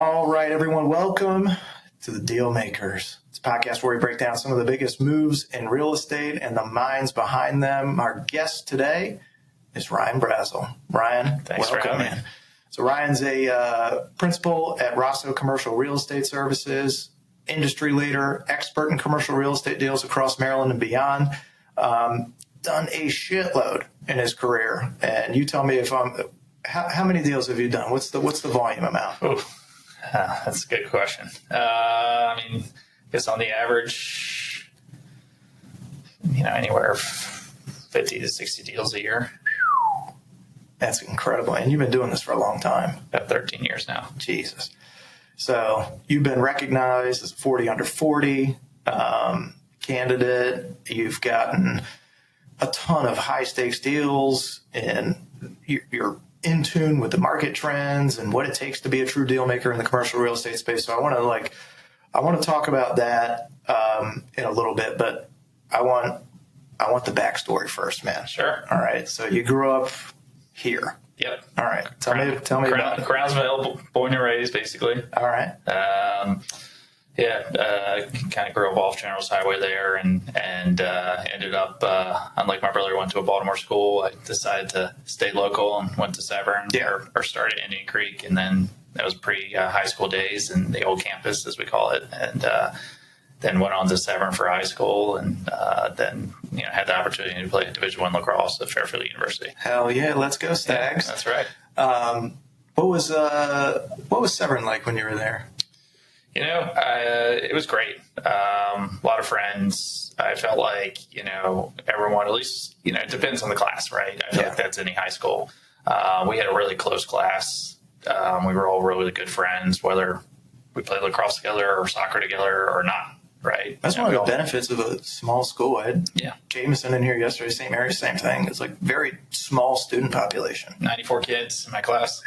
All right, everyone, welcome to the Dealmakers. It's a podcast where we break down some of the biggest moves in real estate and the minds behind them. Our guest today is Ryan Brassel. Ryan, thanks welcome, for having me. So Ryan's a principal at Rosso Commercial Real Estate Services, industry leader, expert in commercial real estate deals across Maryland and beyond. Done a shitload in his career. And you tell me if how many deals have you done? What's the volume amount? That's a good question. I guess on the average, anywhere 50 to 60 deals a year. That's incredible. And you've been doing this for a long time. About 13 years now. Jesus. So you've been recognized as a 40 under 40 candidate. You've gotten a ton of high stakes deals, and you're in tune with the market trends and what it takes to be a true deal maker in the commercial real estate space. So I want to talk about that in a little bit, but I want the backstory first, man. Sure. All right. So you grew up here. Yep. All right. Tell me about it. Crownsville, born and raised, basically. All right. Kind of grew up off General's Highway there, and ended up, unlike my brother, went to a Baltimore school. I decided to stay local and went to Severn, or started at Indian Creek, and then that was pre-high school days and the old campus, as we call it, and then went on to Severn for high school, and then had the opportunity to play Division I lacrosse at Fairfield University. Hell yeah, let's go Stags! Yeah, that's right. What was Severn like when you were there? It was great. A lot of friends. I felt like, everyone, at least, it depends on the class, right? I feel like that's any high school. We had a really close class. We were all really good friends, whether we played lacrosse together or soccer together or not, right? That's one of the benefits of a small school. I had Yeah. Jameson in here yesterday, St. Mary's, same thing. It's like very small student population. 94 kids in my class.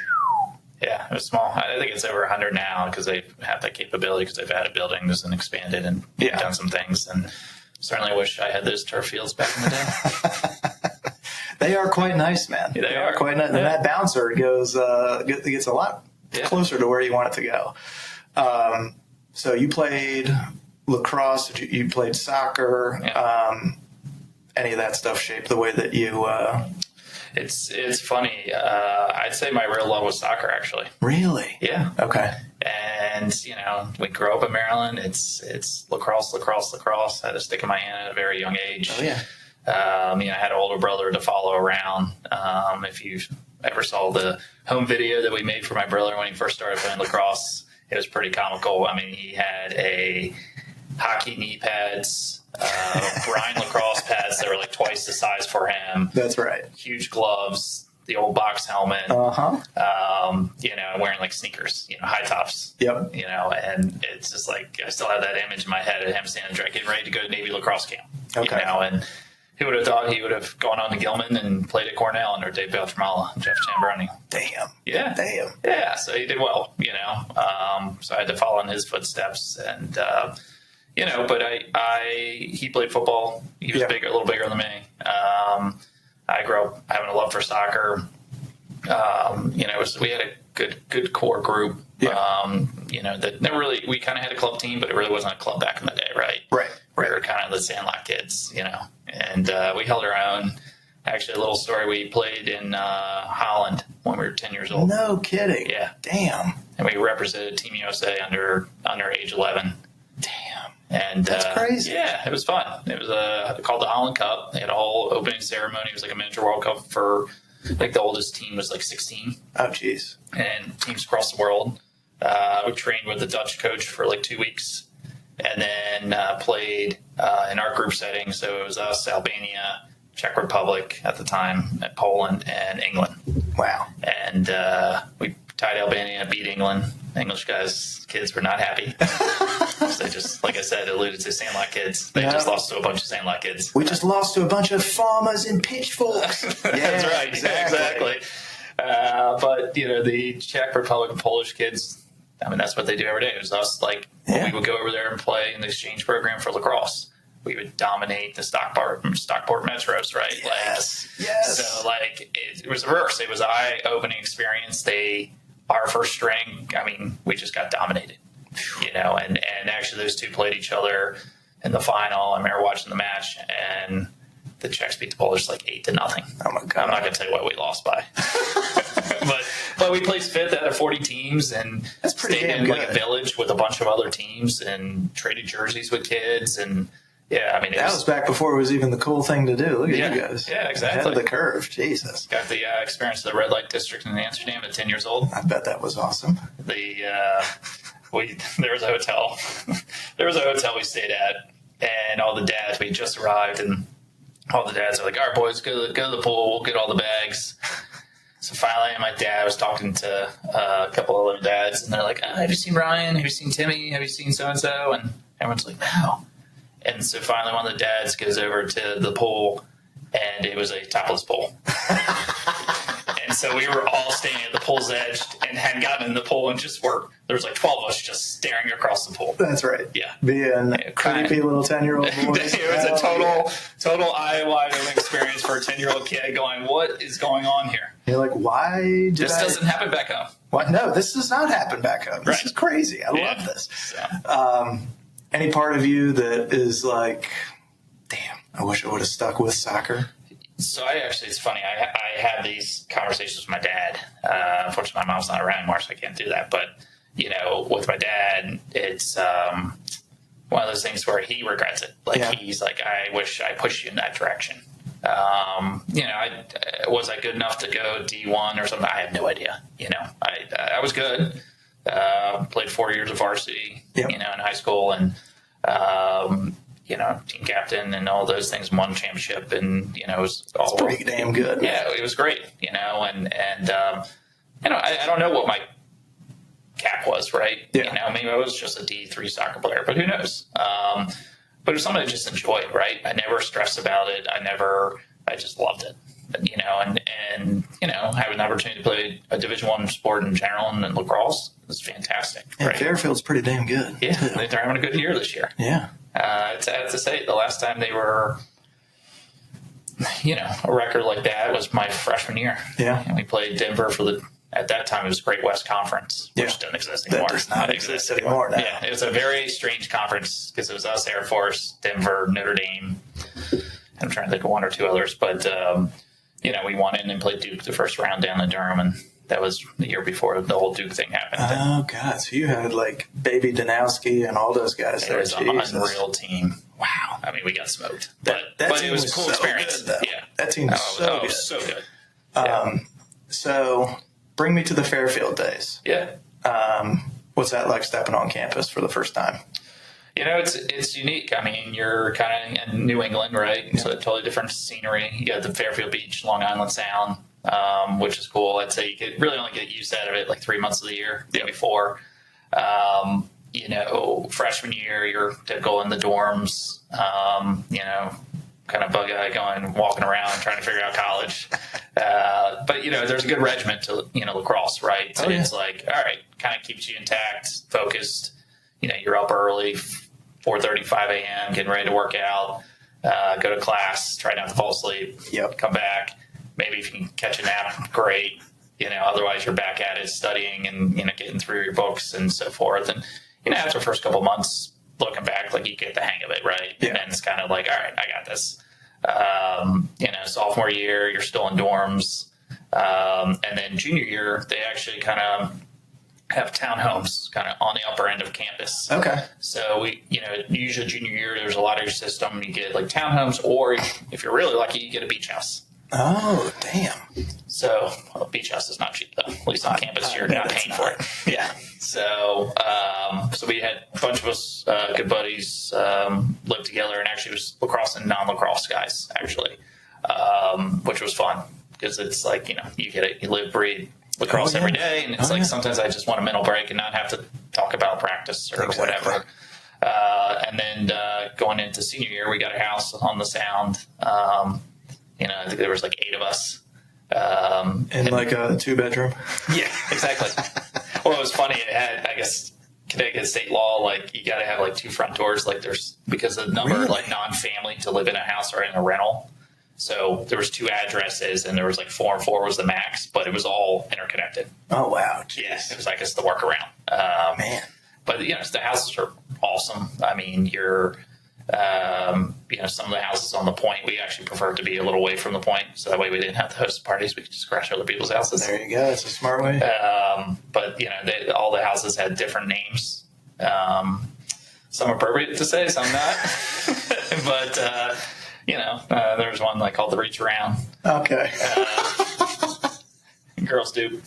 Yeah, it was small. I think it's over 100 now because they have that capability because they've added buildings and expanded and done some things. And certainly wish I had those turf fields back in the day. They are quite nice, man. Yeah, they are quite nice. And that bouncer gets a lot closer to where you want it to go. So you played lacrosse, you played soccer. Yeah. Any of that stuff shaped the way that you... It's funny. I'd say my real love was soccer, actually. Really? Yeah. Okay. And, we grew up in Maryland. It's lacrosse. I had a stick in my hand at a very young age. Oh, yeah. I had an older brother to follow around. If you ever saw the home video that we made for my brother when he first started playing lacrosse, it was pretty comical. He had a hockey knee pads, Ryan lacrosse pads that were like twice the size for him. That's right. Huge gloves, the old box helmet. Wearing like sneakers, high tops. Yep. And it's just like I still have that image in my head of him standing there getting ready to go to Navy lacrosse camp. Okay. And who would have thought he would have gone on to Gilman and played at Cornell under Dave Beltramala and Jeff Tambroni. Damn. Yeah. Damn. Yeah. So he did well. So I had to follow in his footsteps, and but he played football. He was a little bigger than me. I grew up having a love for soccer. We had a good core group. That never really, we kind of had a club team, but it really wasn't a club back in the day, right? Right. We were kind of the Sandlot kids, and we held our own. Actually, a little story, we played in Holland when we were 10 years old. No kidding. Yeah. Damn. And we represented Team USA under age 11. Damn. And that's crazy. Yeah, it was fun. It was called the Holland Cup. They had a whole opening ceremony. It was like a miniature World Cup for, like, the oldest team was like 16. Oh, geez. And teams across the world. We trained with the Dutch coach for like 2 weeks, and then played in our group setting. So it was us, Albania, Czech Republic at the time, Poland, and England. Wow. And we tied Albania, beat England. English kids were not happy. So they just, like I said, alluded to Sandlot kids. They just lost to a bunch of Sandlot kids. We just lost to a bunch of farmers in pitchforks. That's right. Exactly. But, the Czech Republic and Polish kids, that's what they do every day. It was us, we would go over there and play in the exchange program for lacrosse. We would dominate the Stockport Metros, right? Yes. So, it was reverse. It was an eye-opening experience. They our first string, I mean, we just got dominated, and actually those two played each other in the final. I remember watching the match, and the Czechs beat the Polish like 8-0. Oh my God. I'm not going to tell you what we lost by. but we placed 5th out of 40 teams, and that's pretty stayed damn in good. like a village with a bunch of other teams and traded jerseys with kids. And yeah, I mean, that was back before it was even the cool thing to do. Look at you guys. Yeah, exactly. Ahead of the curve. Jesus. Got the experience of the red light district in Amsterdam at 10 years old. I bet that was awesome. There was a hotel. There was a hotel we stayed at, and all the dads, we just arrived, and all the dads are like, all right, boys, go to the pool. We'll get all the bags. So finally, my dad was talking to a couple of other dads, and they're like, have you seen Ryan? Have you seen Timmy? Have you seen so-and-so? And everyone's like, no. And so finally, one of the dads goes over to the pool, and it was a topless pool. And so we were all standing at the pool's edge and hadn't gotten in the pool, and there was like 12 of us just staring across the pool. That's right. Yeah. Being creepy little 10-year-old boys. It was a total eye-wide experience for a 10-year-old kid going, what is going on here? You're like, why doesn't happen back home. What? No, this does not happen back home. This Right. is crazy. I love this. So. Any part of you that is like, damn, I wish I would have stuck with soccer? So it's funny. I had these conversations with my dad. Unfortunately, my mom's not around anymore, so I can't do that. But, with my dad, it's one of those things where he regrets it. Like, he's like, I wish I pushed you in that direction. Was I good enough to go D1 or something? I have no idea. I was good. Played 4 years of varsity, in high school, and team captain and all those things, won championship, and it was all pretty damn good. Yeah, it was great, and I don't know what my cap was, right? Yeah. Maybe I was just a D3 soccer player, but who knows? But it was something I just enjoyed, right? I never stressed about it. I just loved it. And having an opportunity to play a Division I sport in general and lacrosse is fantastic. Yeah, right? Fairfield's pretty damn good. Yeah, they're having a good year this year. Yeah. I have to say, the last time they were, a record like that was my freshman year. Yeah. And we played Denver at that time, it was Great West Conference, which doesn't exist anymore. That does not exist anymore now. Yeah, it was a very strange conference because it was us, Air Force, Denver, Notre Dame. I'm trying to think of one or two others, but we won in and played Duke the first round down in Durham, and that was the year before the whole Duke thing happened. Oh God! So you had like Baby Danowski and all those guys. It was an unreal team. Wow! I mean, we got smoked, but it was a cool experience. Good, yeah, that team was so good. So good. So bring me to the Fairfield days. Yeah. What's that like stepping on campus for the first time? It's unique. I mean, you're kind of in New England, right? Yeah. So totally different scenery. You got the Fairfield Beach, Long Island Sound, which is cool. I'd say you could really only get used out of it like 3 months of the year, maybe 4. Freshman year, you're typical in the dorms, kind of bug eye walking around trying to figure out college. But there's a good regiment to, lacrosse, right? So it's like, all right, kind of keeps you intact, focused. You're up early, 4:30, 5 a.m., getting ready to work out, go to class, try not to fall asleep, come back. Maybe if you can catch a nap, great. Otherwise you're back at it studying and, getting through your books and so forth. And, after the first couple of months, looking back, like you get the hang of it, right? Yeah. And then it's kind of like, all right, I got this. Sophomore year, you're still in dorms. And then junior year, they actually kind of have townhomes kind of on the upper end of campus. Okay. So usually junior year, there's a lot of your system. You get like townhomes, or if you're really lucky, you get a beach house. Oh, damn. So beach house is not cheap though. At least on campus, you're not paying for it. Yeah. So we had a bunch of us good buddies live together, and actually it was lacrosse and non-lacrosse guys actually, which was fun because it's like you get it, you live, breathe lacrosse every day, and it's sometimes I just want a mental break and not have to talk about practice or whatever. And then going into senior year, we got a house on the Sound. I think there was like 8 of us. In like a 2-bedroom? Yeah, exactly. Well, it was funny. It had, I guess, Connecticut state law, like you got to have like 2 front doors, like because the number like non-family to live in a house or in a rental So there was 2 addresses, and there was like 4 and 4 was the max, but it was all interconnected. Oh, wow. Yes, it was, I guess, the workaround. Man. But, the houses are awesome. I mean, some of the houses on the point, we actually prefer to be a little away from the point. So that way we didn't have to host parties. We could just crash other people's houses. There you go. That's a smart way. But, all the houses had different names. Some appropriate to say, some not. But, there was one called the Reach Around. Okay. Girls do.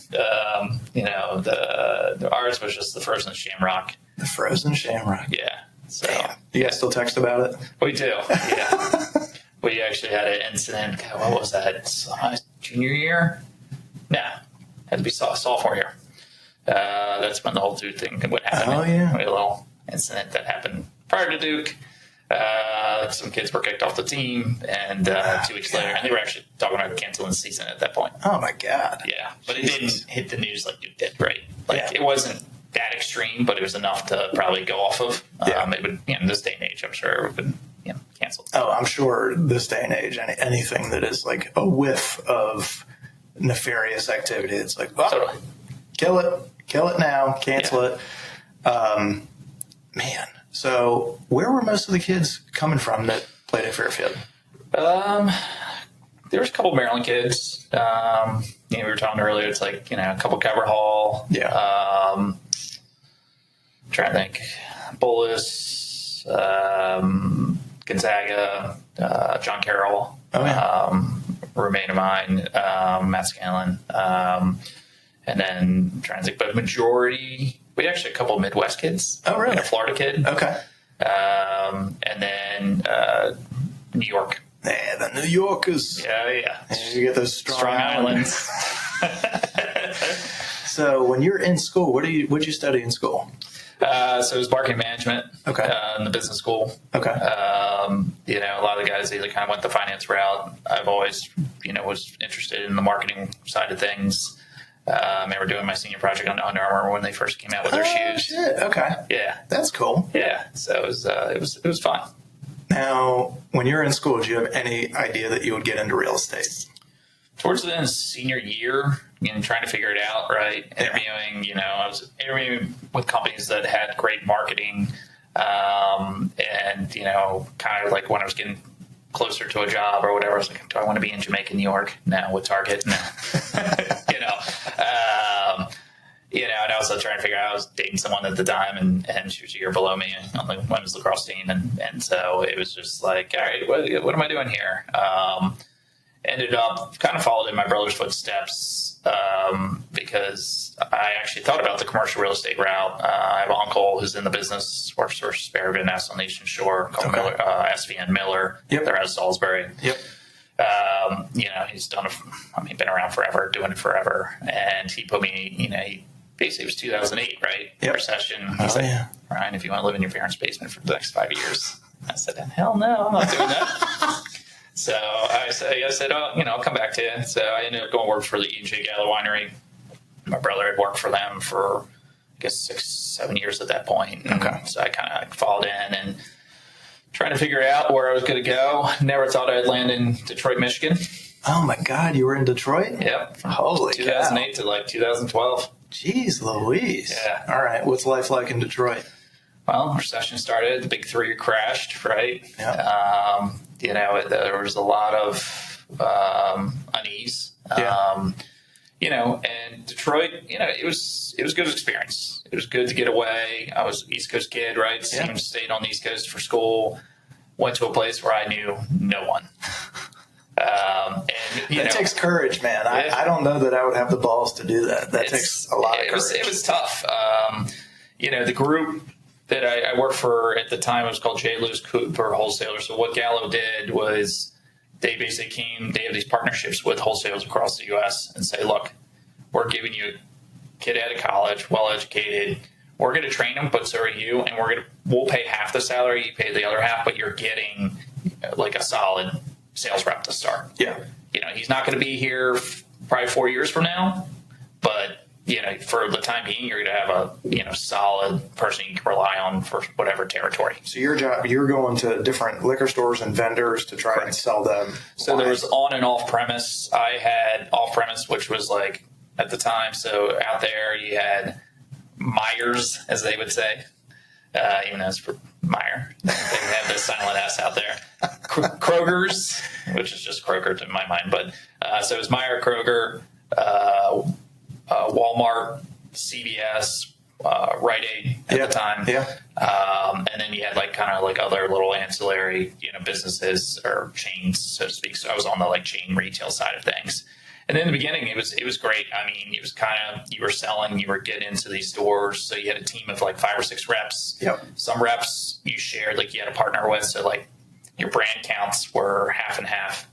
Ours was just the Frozen Shamrock. The Frozen Shamrock. Yeah. So damn. You guys still text about it? We do. Yeah. We actually had an incident. God, what was that? Junior year? No, had to be sophomore year. That's when the whole Duke thing would happen. Oh yeah. We had a little incident that happened prior to Duke. Some kids were kicked off the team, and 2 weeks later, and they were actually talking about canceling the season at that point. Oh my God. Yeah, but it didn't hit the news like Duke did, right? It wasn't that extreme, but it was enough to probably go off of. It would, in this day and age, I'm sure it would have been canceled. Oh, I'm sure this day and age, anything that is like a whiff of nefarious activity, it's like, Totally. kill it now, cancel it. Man. So where were most of the kids coming from that played at Fairfield? There was a couple Maryland kids. We were talking earlier. It's a couple Cover Hall. Yeah. Trying to think. Bolus, Gonzaga, John Carroll. Oh, yeah. Roommate of mine, Matt Scanlon. And then trying to think, but majority. We actually had a couple of Midwest kids. Oh, really? And a Florida kid. Okay. And then New York. Yeah, the New Yorkers. Yeah. You get those strong islands. So when you're in school, what'd you study in school? So it was marketing management. Okay. In the business school. Okay. A lot of the guys either kind of went the finance route. I've always, was interested in the marketing side of things. I remember doing my senior project on Under Armour when they first came out with their shoes. Shit. Okay. Yeah. That's cool. Yeah. So it was fun. Now, when you were in school, did you have any idea that you would get into real estate? Towards the end of senior year, trying to figure it out, right? Interviewing, I was interviewing with companies that had great marketing. And, kind of like when I was getting closer to a job or whatever, I was like, do I want to be in Jamaica, New York? No. With Target? No. And I was trying to figure out, I was dating someone at the time and she was a year below me on the women's lacrosse team. And so it was just like, all right, what am I doing here? Ended up kind of followed in my brother's footsteps because I actually thought about the commercial real estate route. I have an uncle who's in the business, works for Sparrow National Nation Shore, called Miller, SVN Miller. Yep. They're out of Salisbury. Yep. He's been around forever, doing it forever. And he put me, basically it was 2008, right? Yep. Recession. He's Ryan, if you want to live in your parents' basement for the next 5 years. I said, hell no, I'm not doing that. So I said, I'll come back to you. So I ended up going to work for the E&J Gallo Winery. My brother had worked for them for, I guess, 6-7 years at that point. Okay. So I kind of followed in and trying to figure out where I was going to go. Never thought I'd land in Detroit, Michigan. Oh my God, you were in Detroit? Yep. From Holy 2008 cow. to 2012. Jeez Louise. Yeah. All right. What's life like in Detroit? Well, recession started. The big three crashed, right? Yeah. There was a lot of unease. Yeah. And Detroit, it was a good experience. It was good to get away. I was an East Coast kid, right? Yeah. Stayed on the East Coast for school. Went to a place where I knew no one. That takes courage, man. Yeah. I don't know that I would have the balls to do that. That takes a lot of courage. It was tough. The group that I worked for at the time was called J. Lewis Cooper Wholesalers. So what Gallo did was they basically they have these partnerships with wholesalers across the U.S. and say, look, we're giving you a kid out of college, well-educated. We're going to train them, but so are you, and we'll pay half the salary, you pay the other half, but you're getting like a solid sales rep to start. Yeah. He's not going to be here probably 4 years from now, but for the time being, you're going to have a, solid person you can rely on for whatever territory. So your job, you're going to different liquor stores and vendors to try and sell them. So there was on and off premise. I had off premise, which was like at the time. So out there you had Myers, as they would say, even though it's for Meyer. They have the silent S out there. Kroger's, which is just Kroger to my mind. But so it was Meyer, Kroger, Walmart, CVS, Rite Aid at the time. Yeah. And then you had kind of other little ancillary, businesses or chains, so to speak. So I was on the chain retail side of things. And in the beginning, it was great. I mean, it was kind of, you were selling, you were getting into these stores. So you had a team of 5 or 6 reps. Yep. Some reps you shared, you had a partner with. So your brand counts were half and half.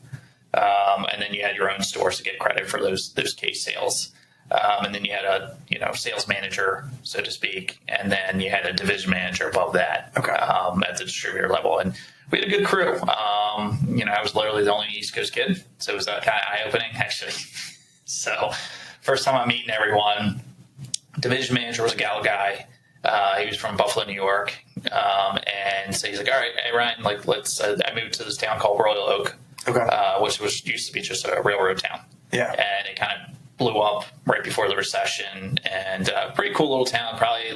And then you had your own stores to get credit for those case sales. And then you had a sales manager, so to speak, and then you had a division manager above that. Okay. At the distributor level, and we had a good crew. I was literally the only East Coast kid, so it was kind of eye-opening actually. So first time I'm meeting everyone, division manager was a Gallo guy. He was from Buffalo, New York, and so he's like, "All right, hey Ryan, let's." I moved to this town called Royal Oak, which used to be just a railroad town. Yeah, and it kind of blew up right before the recession, and pretty cool little town. Probably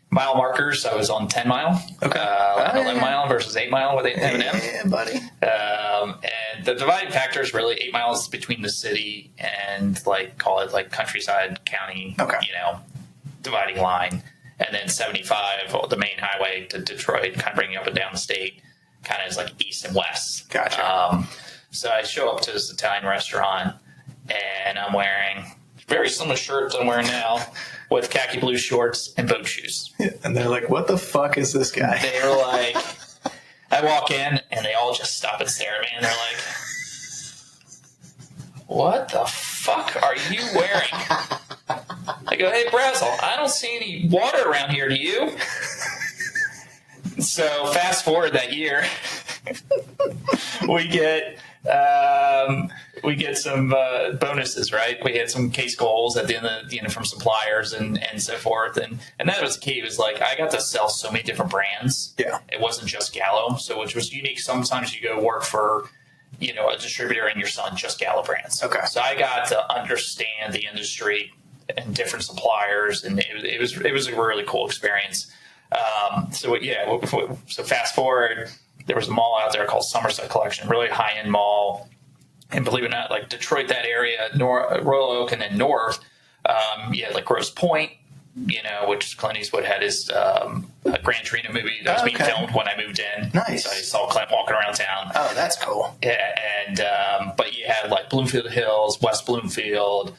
mile markers. I was on 10 mile, 11 mile versus 8 mile with M&M. Yeah, buddy. And the dividing factor is really 8 miles between the city and call it countryside county, dividing line, and then 75, the main highway to Detroit, kind of bringing you up and down the state, kind of is east and west. Gotcha. So I show up to this Italian restaurant, and I'm wearing very similar shirts I'm wearing now with khaki blue shorts and boat shoes. And they're like, what the fuck is this guy? They're I walk in and they all just stop and stare at me, and they're like, what the fuck are you wearing? I go, hey, Brassel, I don't see any water around here, do you? So fast forward that year, we get some bonuses, right? We had some case goals at the end of from suppliers and so forth, and that was the key. It was I got to sell so many different brands. Yeah, it wasn't just Gallo, so which was unique. Sometimes you go work for a distributor and you're selling just Gallo brands. Okay, so I got to understand the industry and different suppliers, and it was a really cool experience. So fast forward, there was a mall out there called Somerset Collection, really high-end mall. And believe it or not, Detroit, that area, Royal Oak, and then north, you had Grosse Pointe, which Clint Eastwood had his Gran Torino movie that was being filmed when I moved in. Nice. So I saw Clint walking around town. Oh, that's cool. Yeah, and but you had Bloomfield Hills, West Bloomfield,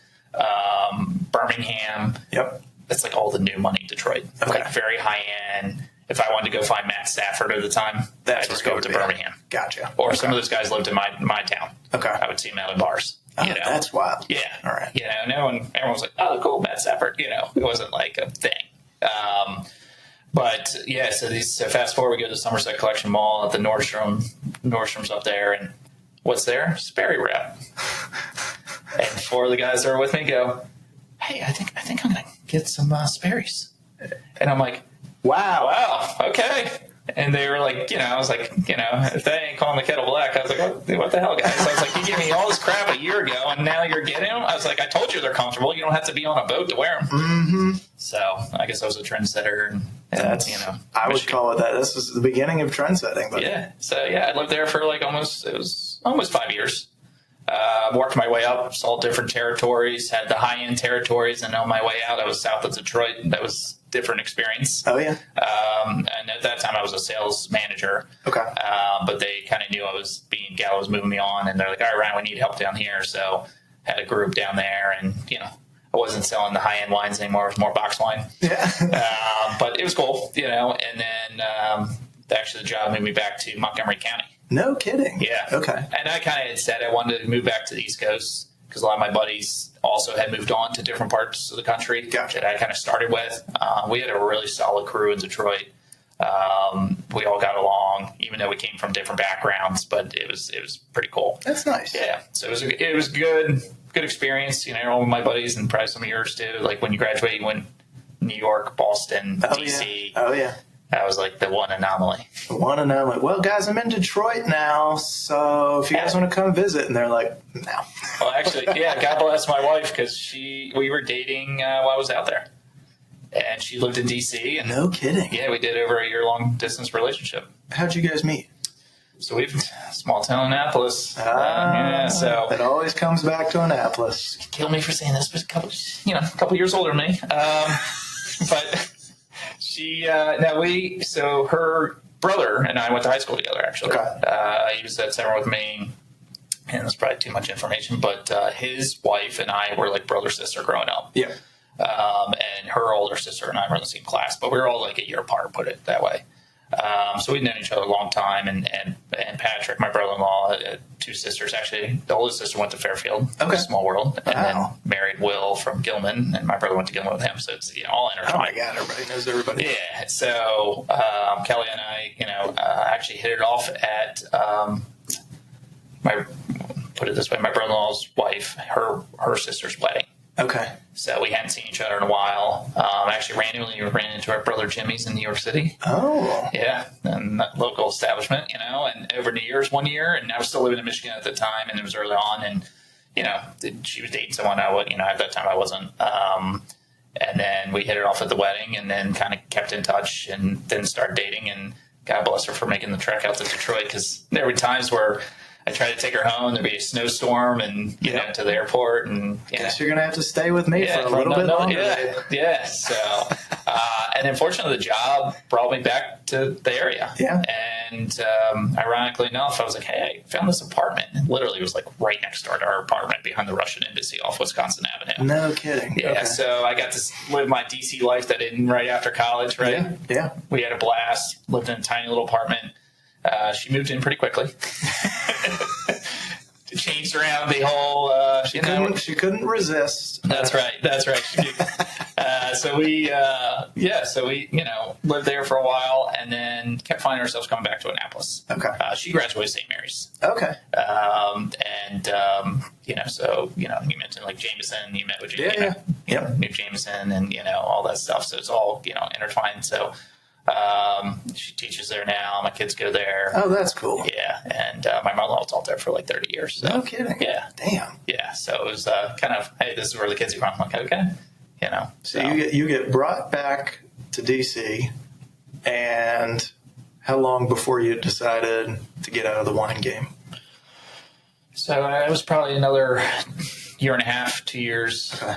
Birmingham. Yep. That's all the new money Detroit. Okay. Very high end. If I wanted to go find Matt Stafford at the time, I'd just go over to Birmingham. Gotcha. Or some of those guys lived in my town. Okay. I would see them out in bars. Oh, that's wild. Yeah. All right. And everyone was like, oh, cool, Matt Stafford. It wasn't a thing. But yeah, so fast forward, we go to the Somerset Collection Mall at the Nordstrom's up there, and what's there? Sperry wrap. And 4 of the guys that are with me go, hey, I think I'm gonna get some Sperry's. And I'm like, wow, okay. And they were like, I was like, if they ain't calling the kettle black, I was like, what the hell, guys? I was like, you gave me all this crap a year ago, and now you're getting them? I was like, I told you they're comfortable. You don't have to be on a boat to wear them. Mm-hmm. So I guess I was a trendsetter. And that's, I would call it that. This was the beginning of trend setting. But yeah. So, yeah, I lived there for almost 5 years. Worked my way up, saw different territories, had the high-end territories, and on my way out, I was south of Detroit. That was a different experience. Oh, yeah. And at that time, I was a sales manager. Okay. But they kind of knew Gallo was moving me on, and they're like, all right, Ryan, we need help down here. So had a group down there, and, I wasn't selling the high-end wines anymore. It was more box wine. Yeah. But it was cool, and then actually the job moved me back to Montgomery County. No kidding. Yeah. Okay. And I kind of had said I wanted to move back to the East Coast because a lot of my buddies also had moved on to different parts of the country. Gotcha. That I kind of started with. We had a really solid crew in Detroit. We all got along, even though we came from different backgrounds, but it was pretty cool. That's nice. Yeah. So it was good. good experience. All of my buddies and probably some of yours too. Like when you graduate, you went New York, Boston, DC. Yeah. Oh yeah. That was like the one anomaly. One anomaly. Well, guys, I'm in Detroit now, so if you guys want to come visit, and they're like, no. Well, actually, yeah. God bless my wife because we were dating while I was out there, and she lived in DC. And no kidding. Yeah, we did over a year-long distance relationship. How'd you guys meet? So we've small town Annapolis. So it always comes back to Annapolis. Kill me for saying this, but a couple years older than me. But she, so her brother and I went to high school together. Actually, he was at Severn with me, and that's probably too much information. But his wife and I were like brother sister growing up. Yeah. And her older sister and I were in the same class, but we were all like a year apart. Put it that way. So we'd known each other a long time, and Patrick, my brother-in-law, two sisters, actually, the oldest sister went to Fairfield, small world, and then married Will from Gilman, and my brother went to Gilman with him, so it's all intertwined. Oh my God, everybody knows everybody. Yeah, so Kelly and I, actually hit it off at my brother-in-law's wife, her sister's wedding. Okay. So we hadn't seen each other in a while. Actually, randomly ran into our brother Jimmy's in New York City. Oh. Yeah, and that local establishment, and over New Year's one year, and I was still living in Michigan at the time, and it was early on, and, she was dating someone at that time I wasn't. And then we hit it off at the wedding and then kind of kept in touch and then started dating, and God bless her for making the trek out to Detroit, because there were times where I tried to take her home. There'd be a snowstorm, and to the airport, and guess you're gonna have to stay with me for a little bit longer. Yeah. So, and unfortunately, the job brought me back to the area. Yeah. And ironically enough, I was like, "Hey, I found this apartment." And literally, it was like right next door to our apartment behind the Russian embassy off Wisconsin Avenue. No kidding. Yeah. Okay. So I got to live my DC life that I did right after college. Right. Yeah. We had a blast. Lived in a tiny little apartment. She moved in pretty quickly. Changed around the whole. She couldn't resist. That's right. So we lived there for a while, and then kept finding ourselves coming back to Annapolis. Okay. She graduated St. Mary's. Okay. So you mentioned like Jameson. You met with Jameson. Yeah. New Jameson, and all that stuff. So it's all intertwined. So. She teaches there now. My kids go there. Oh, that's cool. Yeah, and my mother-in-law taught there for like 30 years. So. No kidding. Yeah. Damn. Yeah, so it was kind of, hey, this is where the kids are from. I'm like, okay. So you get brought back to DC, and how long before you decided to get out of the wine game? So it was probably another year and a half, 2 years. Okay.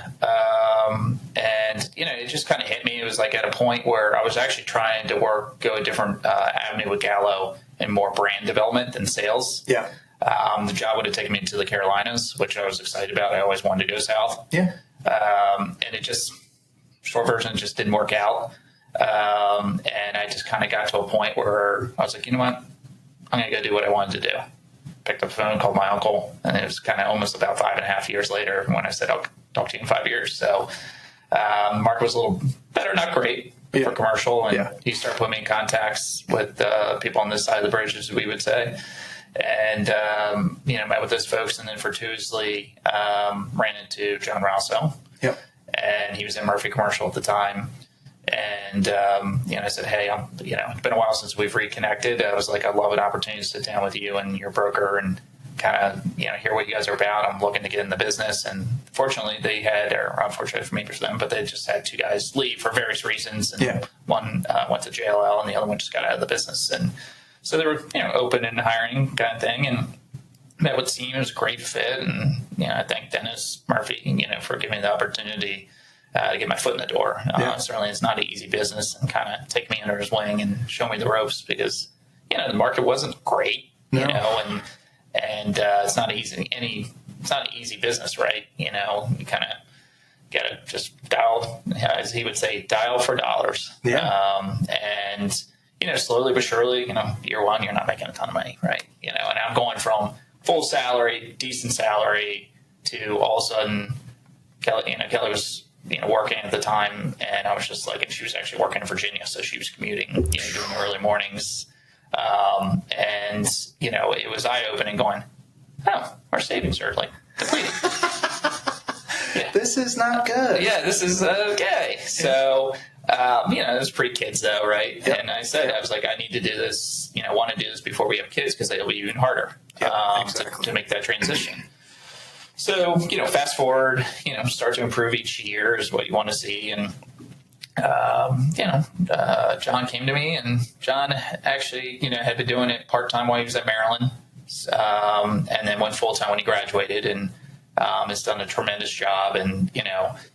And, it just kind of hit me. It was like at a point where I was actually trying to go a different avenue with Gallo and more brand development than sales. Yeah. The job would have taken me to the Carolinas, which I was excited about. I always wanted to go south. Yeah. And it just, short version, just didn't work out. And I just kind of got to a point where I was like, you know what? I'm going to go do what I wanted to do. Picked up the phone, called my uncle, and it was kind of almost about 5.5 years later when I said, I'll talk to you in 5 years. So the market was a little better, not great for commercial, and he started putting me in contacts with people on this side of the bridge, as we would say. And, met with those folks, and then fortuitously ran into John Rosso. Yep. And he was in Murphy Commercial at the time. And, I said, hey, it's been a while since we've reconnected. I was like, I'd love an opportunity to sit down with you and your broker and kind of, hear what you guys are about. I'm looking to get in the business. And fortunately they had, or unfortunately for me, for them, but they just had two guys leave for various reasons. And one went to JLL and the other one just got out of the business. And so they were, open and hiring kind of thing. And met with the team. It was a great fit. And, I thank Dennis Murphy, for giving me the opportunity to get my foot in the door. Certainly it's not an easy business, and kind of take me under his wing and show me the ropes, because, the market wasn't great, and it's not an easy business, right? You kind of got to just dial, as he would say, dial for dollars. And, slowly but surely, year one, you're not making a ton of money, right? And I'm going from full salary, decent salary, to all of a sudden, Kelly was, working at the time, and I was just like, and she was actually working in Virginia, so she was commuting, doing the early mornings. And, it was eye-opening going, oh, our savings are like depleted. This is not good. Yeah, this is okay. So, it was pre-kids though, right? Yep. And I said, I was like, I need to do this, want to do this before we have kids because it'll be even harder to make that transition. So, fast forward, start to improve each year is what you want to see. And, John came to me, and John actually, had been doing it part-time while he was at Maryland, and then went full-time when he graduated, and has done a tremendous job. And,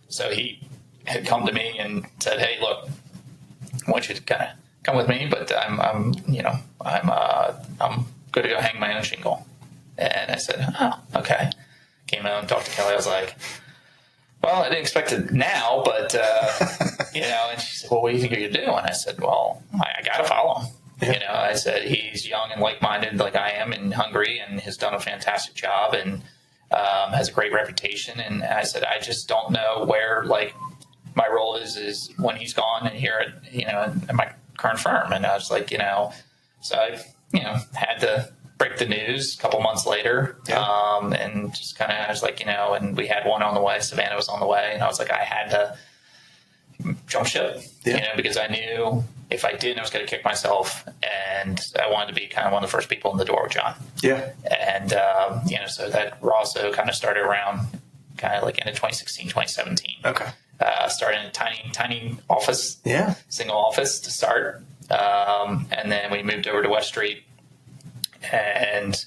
so he had come to me and said, hey, look, I want you to kind of come with me, but I'm going to go hang my own shingle. And I said, oh, okay. Came out and talked to Kelly. I was like, well, I didn't expect it now, but, and she said, well, what do you think you're going to do? And I said, well, I got to follow him. Yeah. I said, he's young and like-minded like I am and hungry and has done a fantastic job and has a great reputation. And I said, I just don't know where, my role is when he's gone and here at my current firm. And I was like, so I, had to break the news a couple months later. And just kind of, I was like, and we had one on the way. Savannah was on the way. And I was like, I had to jump ship, because I knew if I didn't, I was going to kick myself. And I wanted to be kind of one of the first people in the door with John. Yeah. And, so that Rosso kind of started around kind of like end of 2016, 2017. Okay. Started in a tiny office. Yeah. Single office to start. And then we moved over to West Street and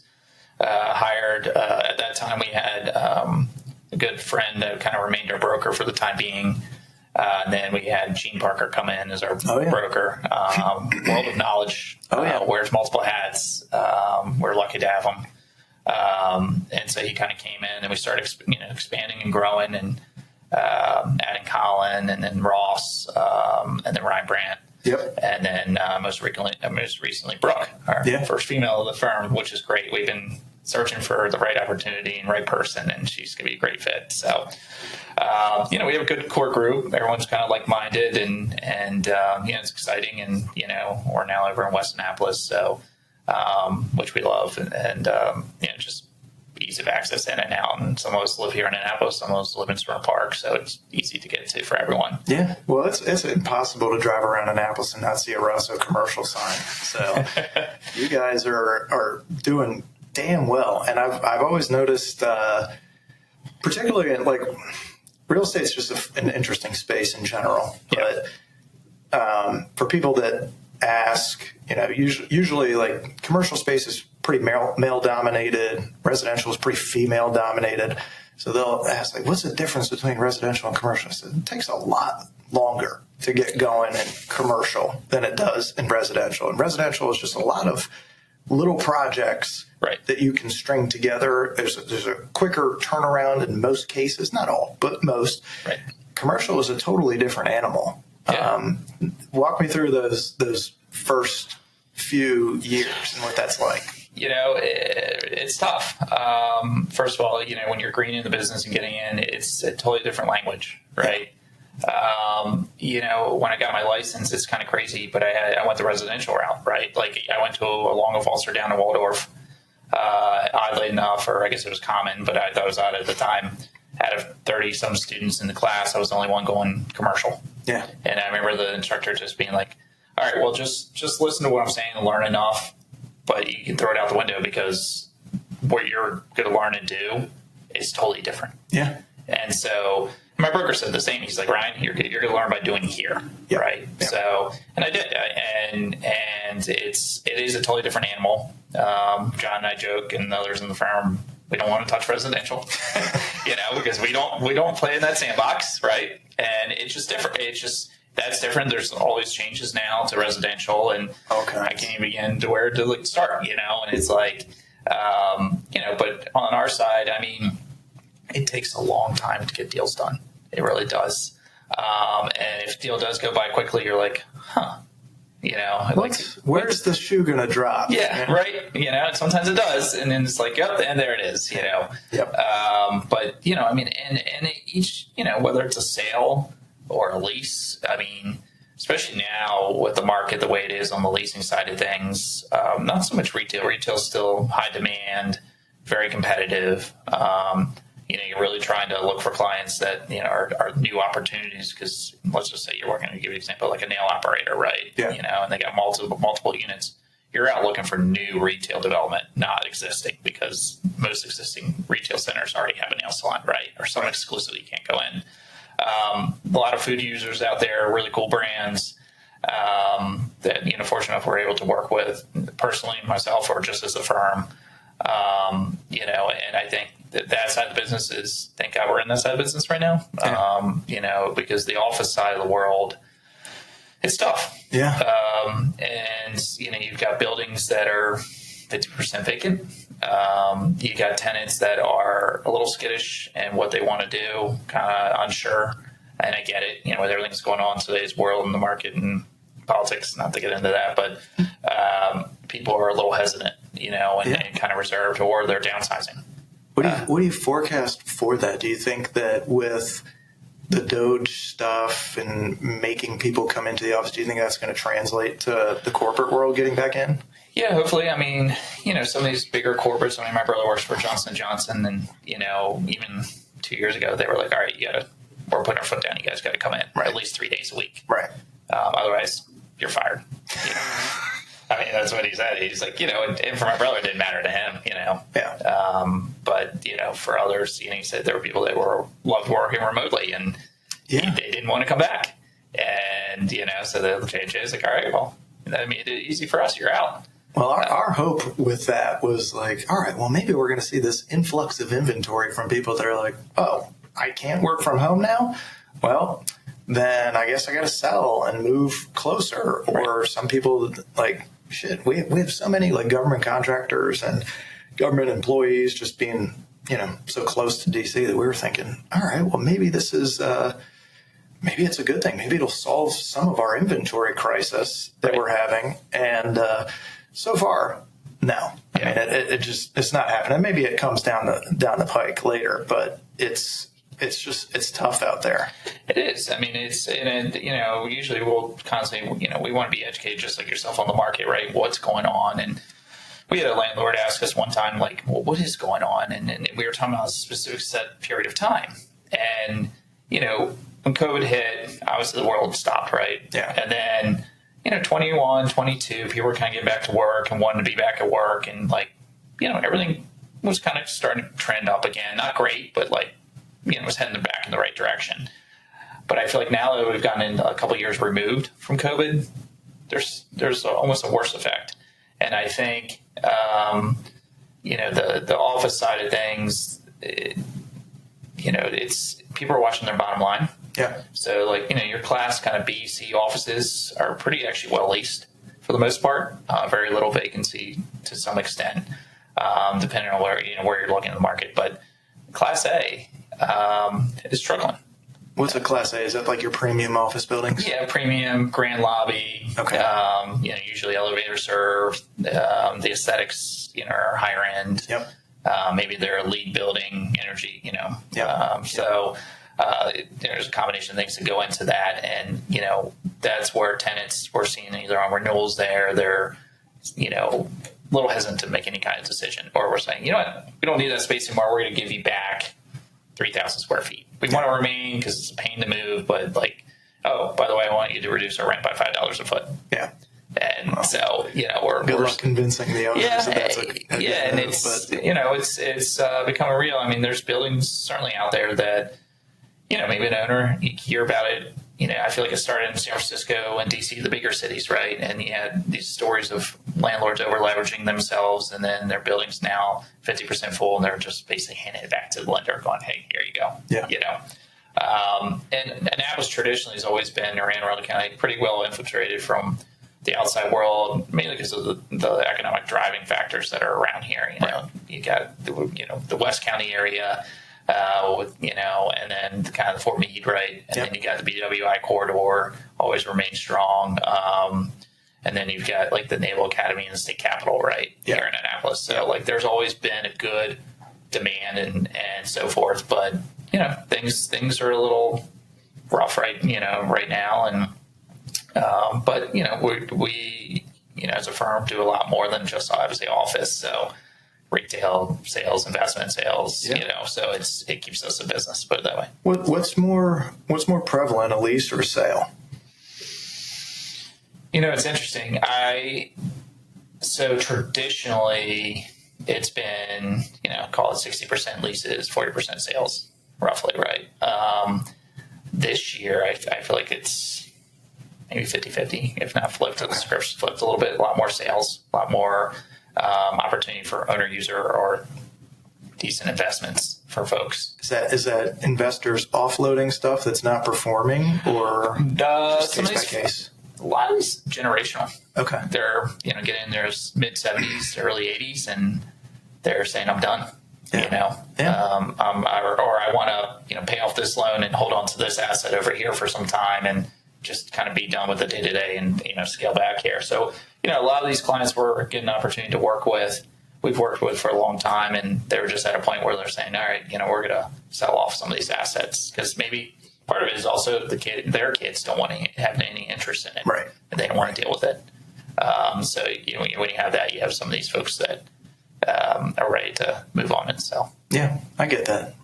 hired, at that time we had a good friend that kind of remained our broker for the time being. And then we had Gene Parker come in as our broker. World of knowledge. Wears multiple hats. We're lucky to have him. And so he kind of came in and we started expanding and growing and adding Colin and then Ross and then Ryan Brandt. Yep. And then most recently Brooke, our first female of the firm, which is great. We've been searching for the right opportunity and right person, and she's going to be a great fit. So, we have a good core group. Everyone's kind of like-minded, and it's exciting. And, we're now over in West Annapolis, so, which we love, and just ease of access in and out. And some of us live here in Annapolis, some of us live in Smyrna Park, so it's easy to get to for everyone. Yeah. Well, it's impossible to drive around Annapolis and not see a Rosso commercial sign. So you guys are doing damn well. And I've always noticed, particularly in real estate's just an interesting space in general. But for people that ask, usually commercial space is pretty male dominated, residential is pretty female dominated. So they'll ask, what's the difference between residential and commercial? I said, it takes a lot longer to get going in commercial than it does in residential. And residential is just a lot of little projects that you can string together. There's a quicker turnaround in most cases, not all, but most. Right. Commercial is a totally different animal. Yeah. Walk me through those first few years and what that's like. It's tough. First of all, when you're green in the business and getting in, it's a totally different language, right? When I got my license, it's kind of crazy, but I went the residential route, right? I went to a Longa down in Waldorf, oddly enough, or I guess it was common, but I thought it was odd at the time. Out of 30 some students in the class, I was the only one going commercial. Yeah. And I remember the instructor just being like, all right, well, just listen to what I'm saying and learn enough, but you can throw it out the window because what you're going to learn and do is totally different. Yeah. And so my broker said the same. He's like, Ryan, you're going to learn by doing here. Yep. Right. Yep. So, and I did. And it is a totally different animal. John and I joke, and the others in the firm, we don't want to touch residential, because we don't play in that sandbox. Right. And it's just different. That's different. There's all these changes now to residential, and I can't even begin to where to start, and it's but on our side, it takes a long time to get deals done. It really does. And if a deal does go by quickly, you're like, huh, where's the shoe going to drop? Yeah, right. And sometimes it does. And then it's like, yep, and there it is, Yep. But, and each, whether it's a sale or a lease, especially now with the market the way it is on the leasing side of things, not so much retail. Retail's still high demand, very competitive. you're really trying to look for clients that, are new opportunities, because let's just say you're working, to give you an example, like a nail operator, right? Yeah. And they got multiple units. You're out looking for new retail development, not existing, because most existing retail centers already have a nail salon, right? Or some exclusively you can't go in. A lot of food users out there, really cool brands that, fortunate enough we're able to work with personally, myself, or just as a firm. And I think that side of the business is, thank God we're in that side of the business right now. Because the office side of the world, it's tough. Yeah. And you've got buildings that are 50% vacant. You got tenants that are a little skittish and what they want to do, kind of unsure. And I get it, with everything that's going on in today's world and the market and politics, not to get into that, but people are a little hesitant, and kind of reserved, or they're downsizing. What do you forecast for that? Do you think that with the Doge stuff and making people come into the office, do you think that's going to translate to the corporate world getting back in? Yeah, hopefully. I mean, some of these bigger corporates, my brother works for Johnson & Johnson, and, even 2 years ago, they were like, all right, we're putting our foot down. You guys got to come in at least 3 days a week. Right. Otherwise, you're fired. That's what he said. He's like, and for my brother, it didn't matter to him, Yeah. But, for others, he said there were people that loved working remotely, and they didn't want to come back. And, so the J&J is like, all right, well, that made it easy for us. You're out. Well, our hope with that was like, all right, well, maybe we're going to see this influx of inventory from people that are like, oh, I can't work from home now? Well, then I guess I got to sell and move closer. Or some people like, shit, we have so many like government contractors and government employees just being, so close to DC that we were thinking, all right, well, maybe this is, maybe it's a good thing. Maybe it'll solve some of our inventory crisis that we're having. And so far, no. Yeah. It's not happening. Maybe it comes down the pike later, but it's tough out there. It is. Usually we'll constantly, we want to be educated just like yourself on the market, right? What's going on? And we had a landlord ask us one time, like, well, what is going on? And we were talking about a specific set period of time. And, when COVID hit, obviously the world stopped, right? Yeah. And then, 21, 22, people were kind of getting back to work and wanted to be back at work. And everything was kind of starting to trend up again. Not great, but it was heading back in the right direction. But I feel like now that we've gotten in a couple of years removed from COVID, there's almost a worse effect. And I think, the office side of things, it's people are watching their bottom line. Yeah. So your class kind of B, C offices are pretty actually well leased for the most part. Very little vacancy to some extent, depending on where you're looking at the market. But Class A is struggling. What's a Class A? Is that like your premium office buildings? Yeah, premium, grand lobby. Okay. Usually elevator served. The aesthetics, are higher end. Yep. Maybe they're a lead building, energy. Yep. So there's a combination of things that go into that, and that's where tenants we're seeing either on renewals they're a little hesitant to make any kind of decision, or we're saying, you know what, we don't need that space anymore. We're going to give you back 3,000 square feet. We want to remain because it's a pain to move, but oh, by the way, I want you to reduce our rent by $5 a foot. Yeah. And so, we're good luck convincing the owners that that's and it's becoming real. There's buildings certainly out there that, maybe an owner, you hear about it. I feel like it started in San Francisco and DC, the bigger cities, right? And you had these stories of landlords over leveraging themselves, and then their building's now 50% full, and they're just basically handing it back to the lender, going, "Hey, here you go." Yeah. And Annapolis traditionally has always been, or Anne Arundel County, pretty well infiltrated from the outside world, mainly because of the economic driving factors that are around here. You got the West County area. And then kind of the Fort Meade, right? And then you got the BWI corridor, always remains strong. And then you've got the Naval Academy and the state capitol, right? Here in Annapolis. So there's always been a good demand and so forth. But, things are a little rough right now. And, but, we as a firm do a lot more than just obviously office. So retail sales, investment sales, Yeah. so it keeps us in business, put it that way. What's more prevalent, a lease or a sale? It's interesting. So traditionally it's been, call it 60% leases, 40% sales, roughly, right? This year, I feel like it's maybe 50-50, if not flipped. The script's flipped a little bit. A lot more sales, a lot more opportunity for owner user or decent investments for folks. Is that investors offloading stuff that's not performing, or just case by case? A lot of these generational. Okay. They're getting in their mid 70s, early 80s, and they're saying, "I'm done." Yeah. Or I want to pay off this loan and hold on to this asset over here for some time and just kind of be done with the day to day and scale back here. So a lot of these clients we're getting an opportunity to work with. We've worked with for a long time, and they were just at a point where they're saying, "All right, we're going to sell off some of these assets," because maybe part of it is also their kids don't want to have any interest in it, right? And they don't want to deal with it. So when you have that, you have some of these folks that are ready to move on and sell. Yeah, I get that.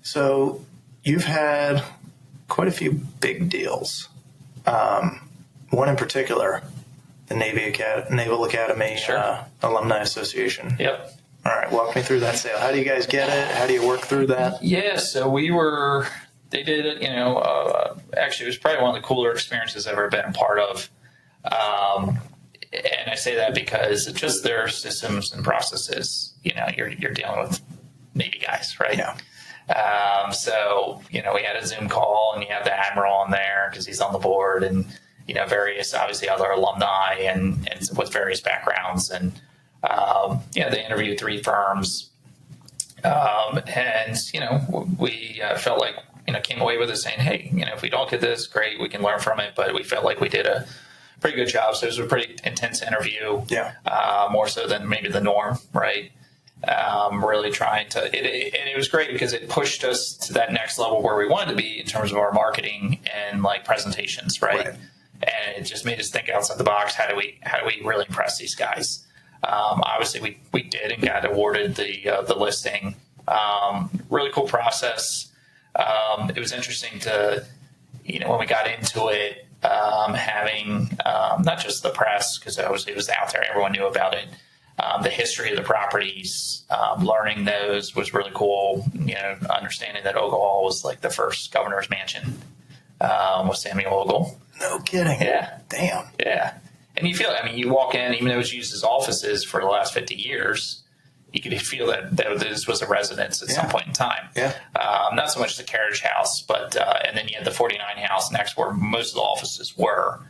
So you've had quite a few big deals. One in particular, the Naval Academy Alumni Association. Yep. All right, walk me through that sale. How do you guys get it? How do you work through that? Yeah, so they did it, actually it was probably one of the cooler experiences I've ever been a part of. And I say that because just their systems and processes, you're dealing with Navy guys, right? Yeah. So, we had a Zoom call, and you have the Admiral on there because he's on the board, and, various, obviously, other alumni and with various backgrounds. And, they interviewed 3 firms. And, we felt like, came away with it saying, hey, if we don't get this, great, we can learn from it. But we felt like we did a pretty good job. So it was a pretty intense interview. Yeah. More so than maybe the norm, right? Really trying to, and it was great because it pushed us to that next level where we wanted to be in terms of our marketing and like presentations, right? And it just made us think outside the box. How do we really impress these guys? Obviously, we did and got awarded the listing. Really cool process. It was interesting to, when we got into it, having not just the press, because it was out there, everyone knew about it. The history of the properties, learning those was really cool. Understanding that Ogle Hall was like the first governor's mansion with Samuel Ogle. No kidding. Yeah. Damn. Yeah. And you feel, you walk in, even though it was used as offices for the last 50 years, you could feel that this was a residence at some point in time. Yeah. Not so much the carriage house, but and then you had the 49 house next where most of the offices were.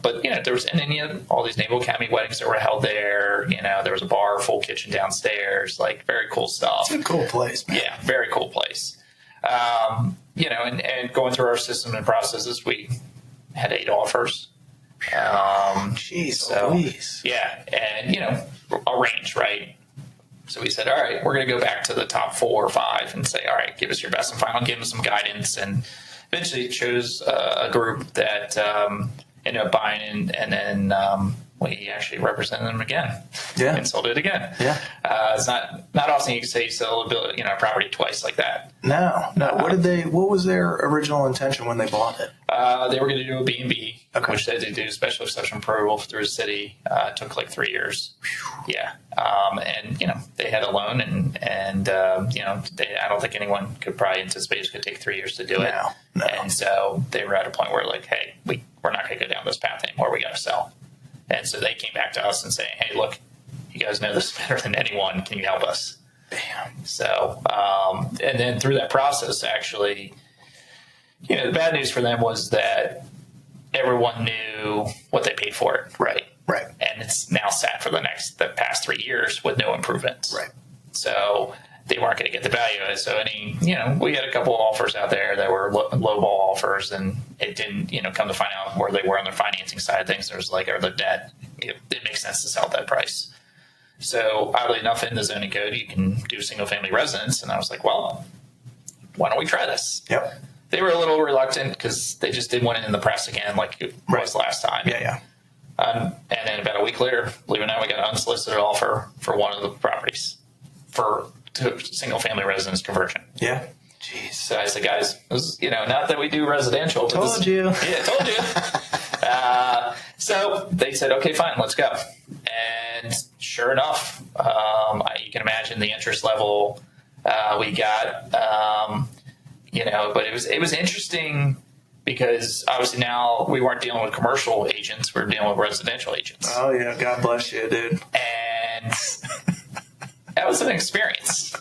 But there was, and then you had all these Naval Academy weddings that were held there. There was a bar, full kitchen downstairs, like very cool stuff. It's a cool place, man. Yeah, very cool place. And going through our system and processes, we had 8 offers. Jeez Louise. Yeah, and a range, right? So we said, all right, we're going to go back to the top 4 or 5 and say, all right, give us your best and final, give them some guidance. And eventually chose a group that ended up buying in, and then we actually represented them again. Yeah. And sold it again. Yeah. It's not often you can say you sell a property twice like that. No. What was their original intention when they bought it? They were going to do a B&B, okay, which they did do special exception approval through the city. It took like 3 years. Yeah. And they had a loan, and I don't think anyone could probably anticipate it could take 3 years to do it. No. And so they were at a point where like, hey, we're not going to go down this path anymore. We got to sell. And so they came back to us and saying, hey, look, you guys know this better than anyone. Can you help us? Bam. So, and then through that process, actually, the bad news for them was that everyone knew what they paid for it. Right. And it's now sat for the past 3 years with no improvements. Right. So they weren't going to get the value of it. So we had a couple of offers out there that were low ball offers, and it didn't, come to find out where they were on their financing side of things. There was or the debt. It didn't make sense to sell at that price. So oddly enough, in the zoning code, you can do single family residence. And I was like, well, why don't we try this? Yep. They were a little reluctant because they just didn't want it in the press again like it was last time. Yeah. And then about a week later, believe it or not, we got an unsolicited offer for one of the properties to single-family residence conversion. Yeah. Jeez. So I said, guys, this is, not that we do residential. But Told you. Yeah, told you. So they said, okay, fine, let's go. And sure enough, you can imagine the interest level we got, but it was interesting because obviously now we weren't dealing with commercial agents, we were dealing with residential agents. Oh, yeah. God bless you, dude. And that was an experience.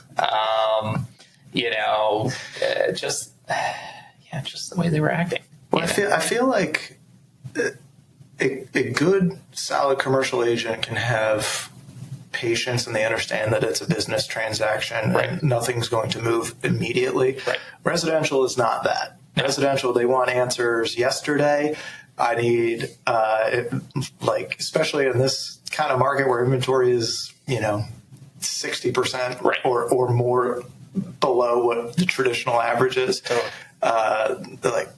Just the way they were acting. Well, I feel like a good, solid commercial agent can have patience and they understand that it's a business transaction and nothing's going to move immediately. Right. Residential is not that. No. Residential, they want answers yesterday. I need, especially in this kind of market where inventory is, 60% or more below what the traditional average is. Totally. They're like,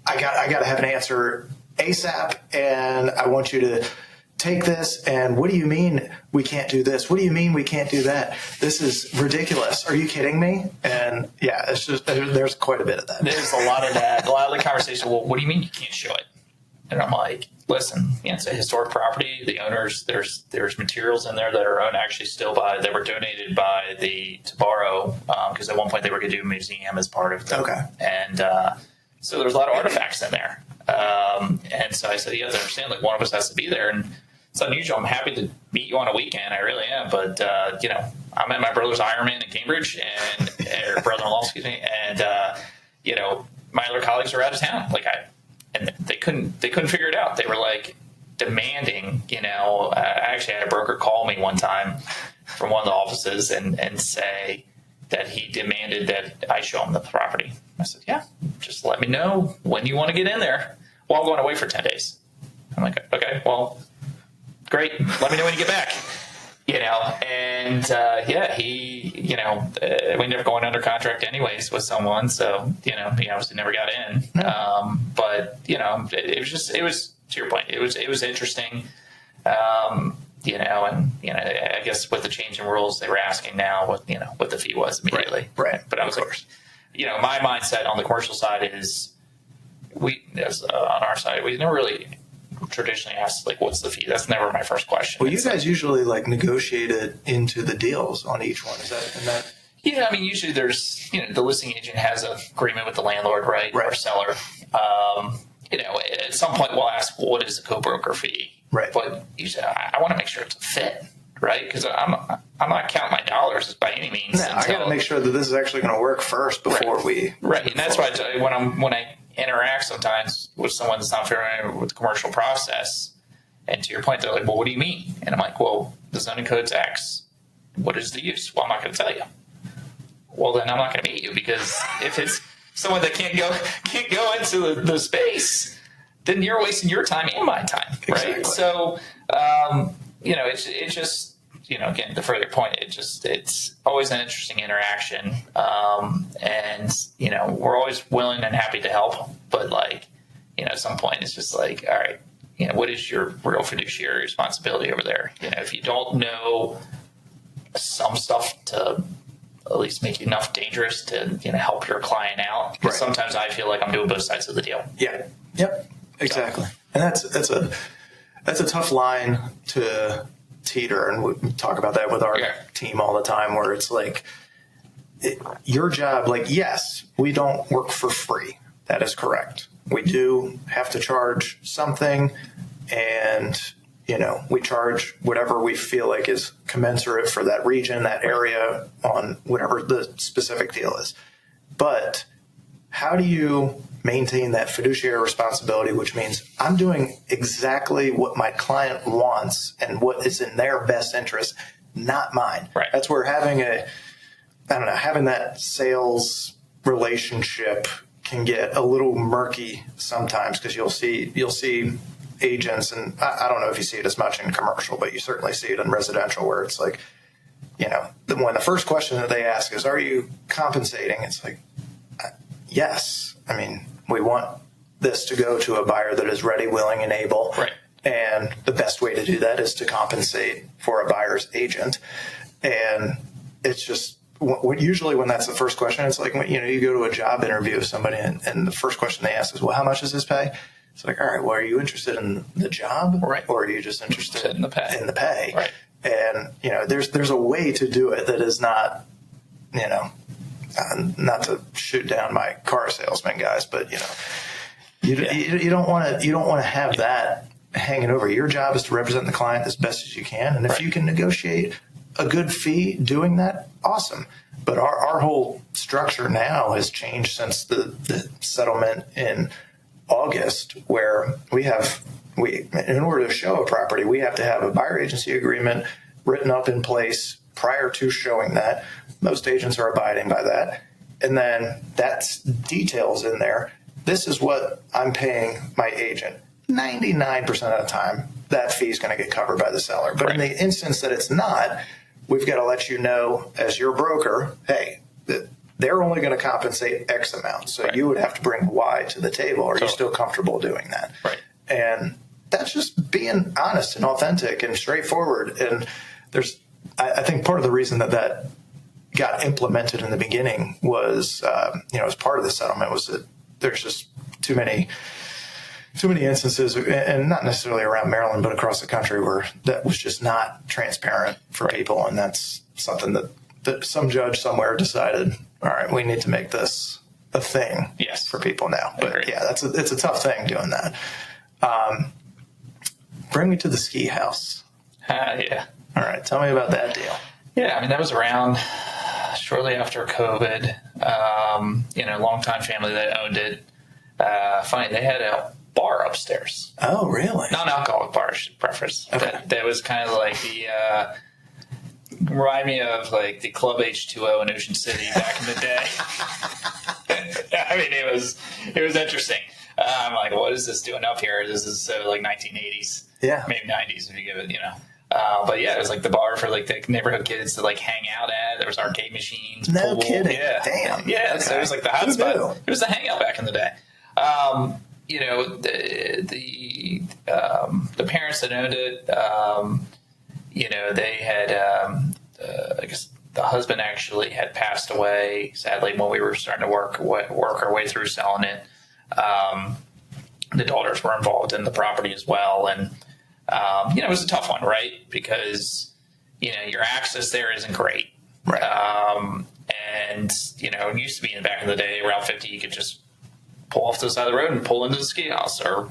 I got to have an answer ASAP, and I want you to take this. And what do you mean we can't do this? What do you mean we can't do that? This is ridiculous. Are you kidding me? And yeah, it's just there's quite a bit of that. There's a lot of that. A lot of the conversation. Well, what do you mean you can't show it? And I'm like, listen, it's a historic property. The owners, there's materials in there that are owned actually still they were donated by to borrow, because at one point they were going to do a museum as part of it. Okay. And so there's a lot of artifacts in there. And so I said, you have to understand, one of us has to be there. And it's unusual. I'm happy to meet you on a weekend. I really am. But, I'm at my brother's Ironman in Cambridge or brother-in-law, excuse me. And, my other colleagues are out of town. And they couldn't figure it out. They were demanding, I actually had a broker call me one time from one of the offices and say that he demanded that I show him the property. I said, yeah, just let me know when you want to get in there. Well, I'm going away for 10 days. I'm like, okay, well, great. Let me know when you get back. He, we ended up going under contract anyways with someone. So, he obviously never got in. It was to your point, it was interesting. I guess with the change in rules, they were asking now what the fee was immediately. Right. But I was my mindset on the commercial side is on our side, we never really traditionally asked what's the fee. That's never my first question. Well, you guys usually negotiated into the deals on each one. Is that? Yeah, usually there's the listing agent has an agreement with the landlord, right. Or seller. At some point we'll ask, what is the co-broker fee? Right. But usually I want to make sure it's a fit, right? Because I'm not counting my dollars by any means. No, I got to make sure that this is actually going to work first before we. Right, and that's why when I interact sometimes with someone that's not familiar with the commercial process, and to your point, they're like, well, what do you mean? And I'm like, well, the zoning code's X. What is the use? Well, I'm not going to tell you. Well, then I'm not going to meet you, because if it's someone that can't go into the space, then you're wasting your time and my time, right? Exactly. So, it's just, again, the further point, it's always an interesting interaction. And we're always willing and happy to help, but at some point it's just all right, what is your real fiduciary responsibility over there? If you don't know some stuff to at least make you enough dangerous to help your client out. Because sometimes I feel like I'm doing both sides of the deal. Yeah. Yep. Exactly. And that's a tough line to teeter, and we talk about that with our team all the time, where it's your job. Yes, we don't work for free. That is correct. We do have to charge something, and we charge whatever we feel like is commensurate for that region, that area, on whatever the specific deal is. But how do you maintain that fiduciary responsibility, which means I'm doing exactly what my client wants and what is in their best interest, not mine. Right. That's where having that sales relationship can get a little murky sometimes, because you'll see agents, and I don't know if you see it as much in commercial, but you certainly see it in residential, where it's when the first question that they ask is, are you compensating? It's yes. We want this to go to a buyer that is ready, willing, and able. Right. And the best way to do that is to compensate for a buyer's agent. And it's just, usually when that's the first question, it's like, you go to a job interview with somebody and the first question they ask is, well, how much does this pay? It's like, all right, well, are you interested in the job? Right. Or are you just interested in the pay? Right. And, there's a way to do it that is not, not to shoot down my car salesman guys, but, you don't want to have that hanging over. Your job is to represent the client as best as you can. And if you can negotiate a good fee doing that, awesome. But our whole structure now has changed since the settlement in August, where in order to show a property, we have to have a buyer agency agreement written up in place prior to showing that. Most agents are abiding by that. And then that's details in there. This is what I'm paying my agent. 99% of the time, that fee is going to get covered by the seller. But in the instance that it's not, we've got to let you know as your broker, hey, they're only going to compensate X amount. So you would have to bring Y to the table. Are you still comfortable doing that? Right. And that's just being honest and authentic and straightforward. And I think part of the reason that got implemented in the beginning was, as part of the settlement, was that there's just too many instances, and not necessarily around Maryland, but across the country, where that was just not transparent for people. And that's something that some judge somewhere decided, all right, we need to make this a thing for people now. But it's a tough thing doing that. Bring me to the Ski Haus. Yeah. All right. Tell me about that deal. Yeah. I mean, that was around shortly after COVID. Longtime family that owned it. Funny, they had a bar upstairs. Oh, really? Non-alcoholic bar, preference. Okay. That was kind of like the remind me of like the Club H2O in Ocean City back in the day. I mean, it was interesting. I'm like, what is this doing up here? This is so like 1980s, maybe 90s if you give it, But yeah, it was like the bar for like the neighborhood kids to like hang out at. There was arcade machines. No pool. kidding. Yeah. Damn. Yeah. Okay. So it was like the hot spot. It was the hangout back in the day. The parents that owned it, they had, I guess the husband actually had passed away, sadly, when we were starting to work our way through selling it. The daughters were involved in the property as well. And, it was a tough one, right? Because, your access there isn't great. Right. And, it used to be back in the day, Route 50, you could just pull off to the side of the road and pull into the Ski Haus, or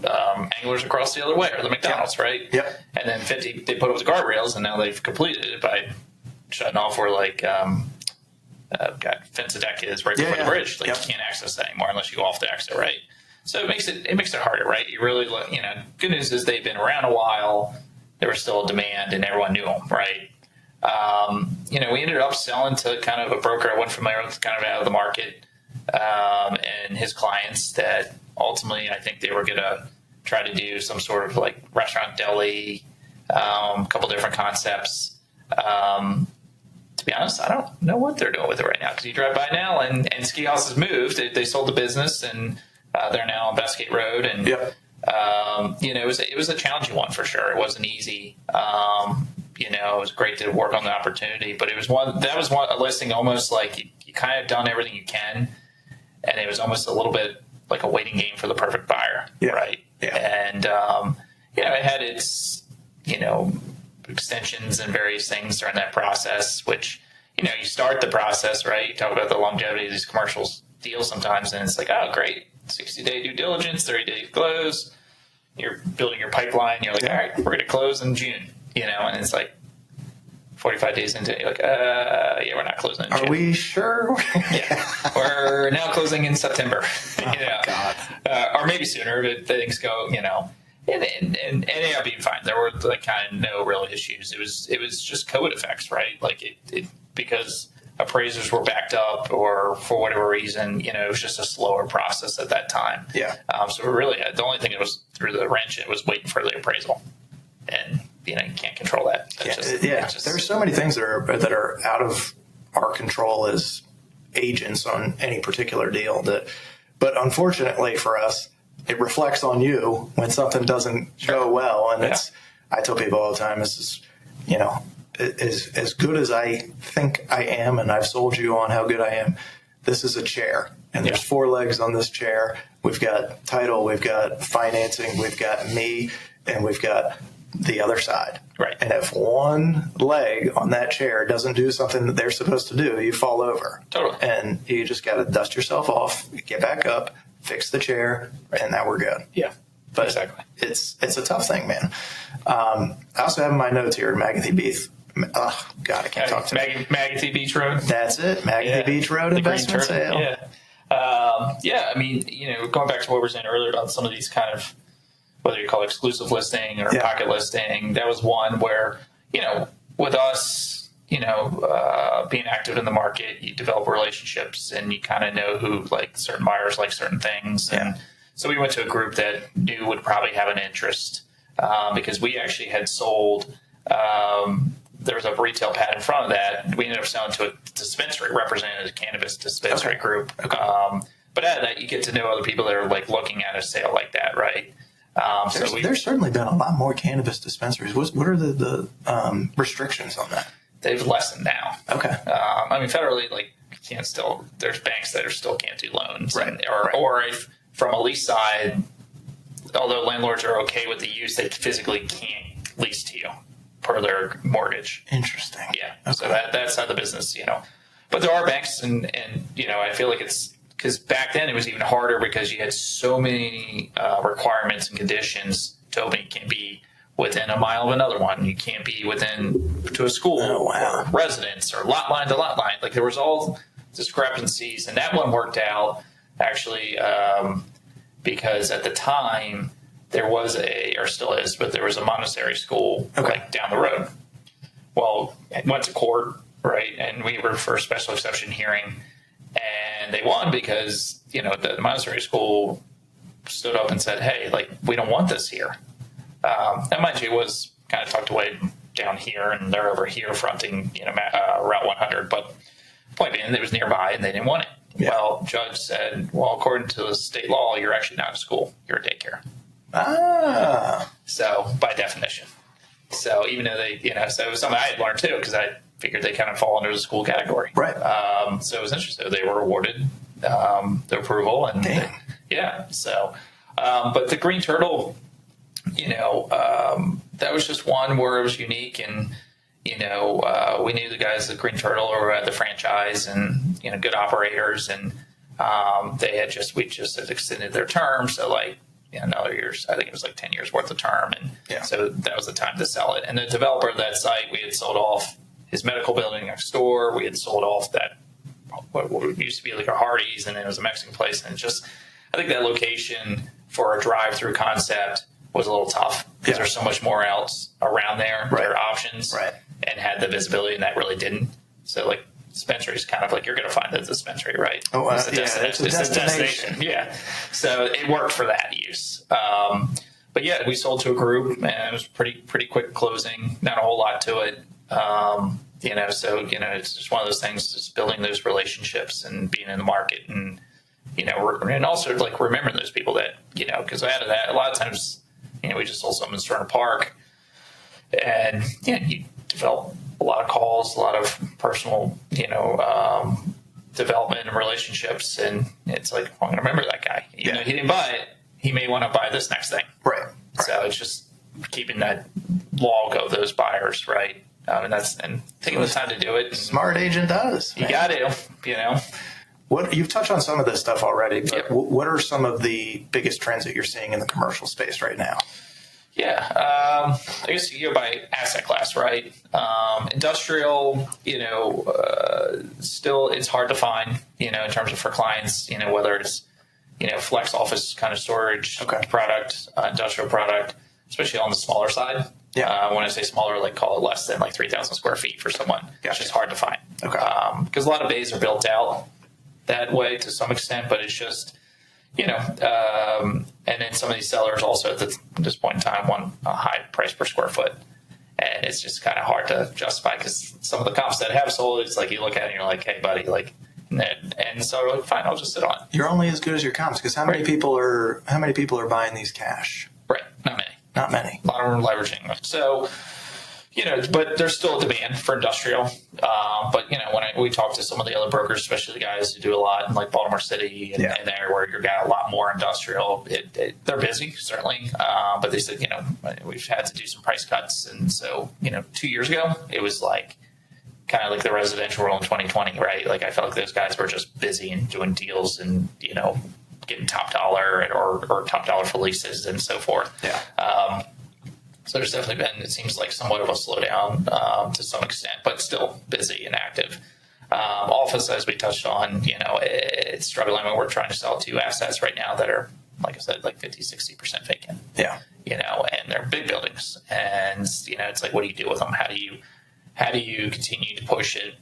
anglers across the other way, or the McDonald's, right? Yep. And then 50, they put up the guardrails, and now they've completed it by shutting off where, like, fence a deck is right before the bridge. Like, you can't access that anymore unless you go off the exit, right? So it makes it harder, right? You really, good news is they've been around a while. There was still a demand, and everyone knew them, right? We ended up selling to kind of a broker I wasn't familiar with, kind of out of the market, and his clients that ultimately I think they were going to try to do some sort of like restaurant deli, a couple different concepts. To be honest, I don't know what they're doing with it right now, because you drive by now and Ski Haus has moved. They sold the business, and they're now on Bestgate Road. And, it was a challenging one for sure. It wasn't easy. It was great to work on the opportunity, but it was a listing almost like you kind of done everything you can. And it was almost a little bit like a waiting game for the perfect buyer, right? Yeah. And, it had its, extensions and various things during that process, which, you start the process, right? You talk about the longevity of these commercial deals sometimes, and it's like, oh, great, 60-day due diligence, 30-day close. You're building your pipeline. You're like, all right, we're going to close in June, and it's like 45 days into it, you're like, we're not closing in June. Are we sure? We're now closing in September. God. Or maybe sooner if things go, and it ended up being fine. There were like kind of no real issues. It was just COVID effects, right? Like it because appraisers were backed up, or for whatever reason, it was just a slower process at that time. Yeah. So really, the only thing that was through the wrench, it was waiting for the appraisal, and you can't control that. There's so many things that are out of our control as agents on any particular deal. But unfortunately for us, it reflects on you when something doesn't go well. And I tell people all the time, this is, as good as I think I am, and I've sold you on how good I am, this is a chair. And there's 4 legs on this chair. We've got title, we've got financing, we've got me, and we've got the other side. Right. And if one leg on that chair doesn't do something that they're supposed to do, you fall over. Totally. And you just got to dust yourself off, get back up, fix the chair, and now we're good. Yeah. But exactly. It's a tough thing, man. I also have in my notes here, Magathy Beach. Oh, God, I can't talk to Magathy Beach Road. That's it. Magathy Beach Road investment sale. Yeah. I mean, going back to what we were saying earlier about some of these kind of, whether you call it exclusive listing or pocket listing, that was one where, with us, being active in the market, you develop relationships and you kind of know who, like, certain buyers like certain things. And so we went to a group that knew would probably have an interest because we actually had sold, there was a retail pad in front of that. We ended up selling to a dispensary, represented as a cannabis dispensary group. But out of that, you get to know other people that are, like, looking at a sale like that, right? There's certainly been a lot more cannabis dispensaries. What are the restrictions on that? They've lessened now. Okay. I mean, federally, like, you can't still, there's banks that still can't do loans. Right. Or if from a lease side, although landlords are okay with the use, they physically can't lease to you per their mortgage. Interesting. Yeah. Okay. So that's how the business, But there are banks, and I feel like it's, because back then it was even harder because you had so many requirements and conditions to open. You can't be within a mile of another one. You can't be within to a school or residence or lot line to lot line. Like, there was all discrepancies, and that one worked out actually because at the time there was or still is, but there was a Montessori school like down the road. Well, it went to court, right? And we were for a special exception hearing. And they won because, the Montessori school stood up and said, hey, like, we don't want this here. And mind you, it was kind of tucked away down here, and they're over here fronting, Route 100. But point being, it was nearby, and they didn't want it. Yeah. Well, judge said, well, according to the state law, you're actually not a school. You're a daycare. So, by definition. So, even though they, so it was something I had learned, too, because I figured they kind of fall under the school category. Right. So it was interesting. They were awarded the approval. And so, but the Green Turtle, that was just one where it was unique. And, we knew the guys at Green Turtle who had the franchise and, good operators. And we just had extended their term. So, like, another year's, I think it was like 10 years worth of term. And so that was the time to sell it. And the developer of that site, we had sold off his medical building next door. We had sold off that, what used to be like a Hardee's, and it was a Mexican place. And I think that location for a drive-through concept was a little tough because there's so much more else around there. There are options and had the visibility, and that really didn't. So, like, dispensary is kind of like, you're going to find the dispensary, right? Oh, it's a destination. Yeah. So it worked for that use. But yeah, we sold to a group, and it was pretty quick closing, not a whole lot to it. It's just one of those things, just building those relationships and being in the market, and, and also, like, remembering those people that, because out of that, a lot of times, we just sold something in Sterner Park, and, you develop a lot of calls, a lot of personal, development and relationships. And it's like, I'm going to remember that guy. Even though he didn't buy it, he may want to buy this next thing. Right. So it's just keeping that log of those buyers, right? And taking the time to do it. Smart agent does. You got to, What you've touched on some of this stuff already, but what are some of the biggest trends that you're seeing in the commercial space right now? Yeah, I guess you go by asset class, right? Industrial, still it's hard to find, in terms of for clients, whether it's, flex office kind of storage product, industrial product, especially on the smaller side. Yeah. When I say smaller, like, call it less than like 3,000 square feet for someone. It's just hard to find. Okay. Because a lot of bays are built out that way to some extent, but it's just, and then some of these sellers also at this point in time want a high price per square foot. And it's just kind of hard to justify because some of the comps that have sold, it's like you look at it and you're like, hey, buddy, like, And so we're like, fine, I'll just sit on it. You're only as good as your comps, because how many people are buying these cash? Right. Not many. Not many. A lot of them are leveraging. So, but there's still a demand for industrial. But, when we talk to some of the other brokers, especially the guys who do a lot in like Baltimore City and there where you've got a lot more industrial, they're busy, certainly. But they said, we've had to do some price cuts. And so, 2 years ago, it was like kind of like the residential rule in 2020, right? Like I felt like those guys were just busy and doing deals and, getting top dollar or top dollar for leases and so forth. Yeah. So there's definitely been, it seems like somewhat of a slowdown to some extent, but still busy and active. Office, as we touched on, it's struggling. I mean, we're trying to sell 2 assets right now that are, like I said, like 50-60% vacant. Yeah. And they're big buildings. And, it's like, what do you do with them? How do you continue to push it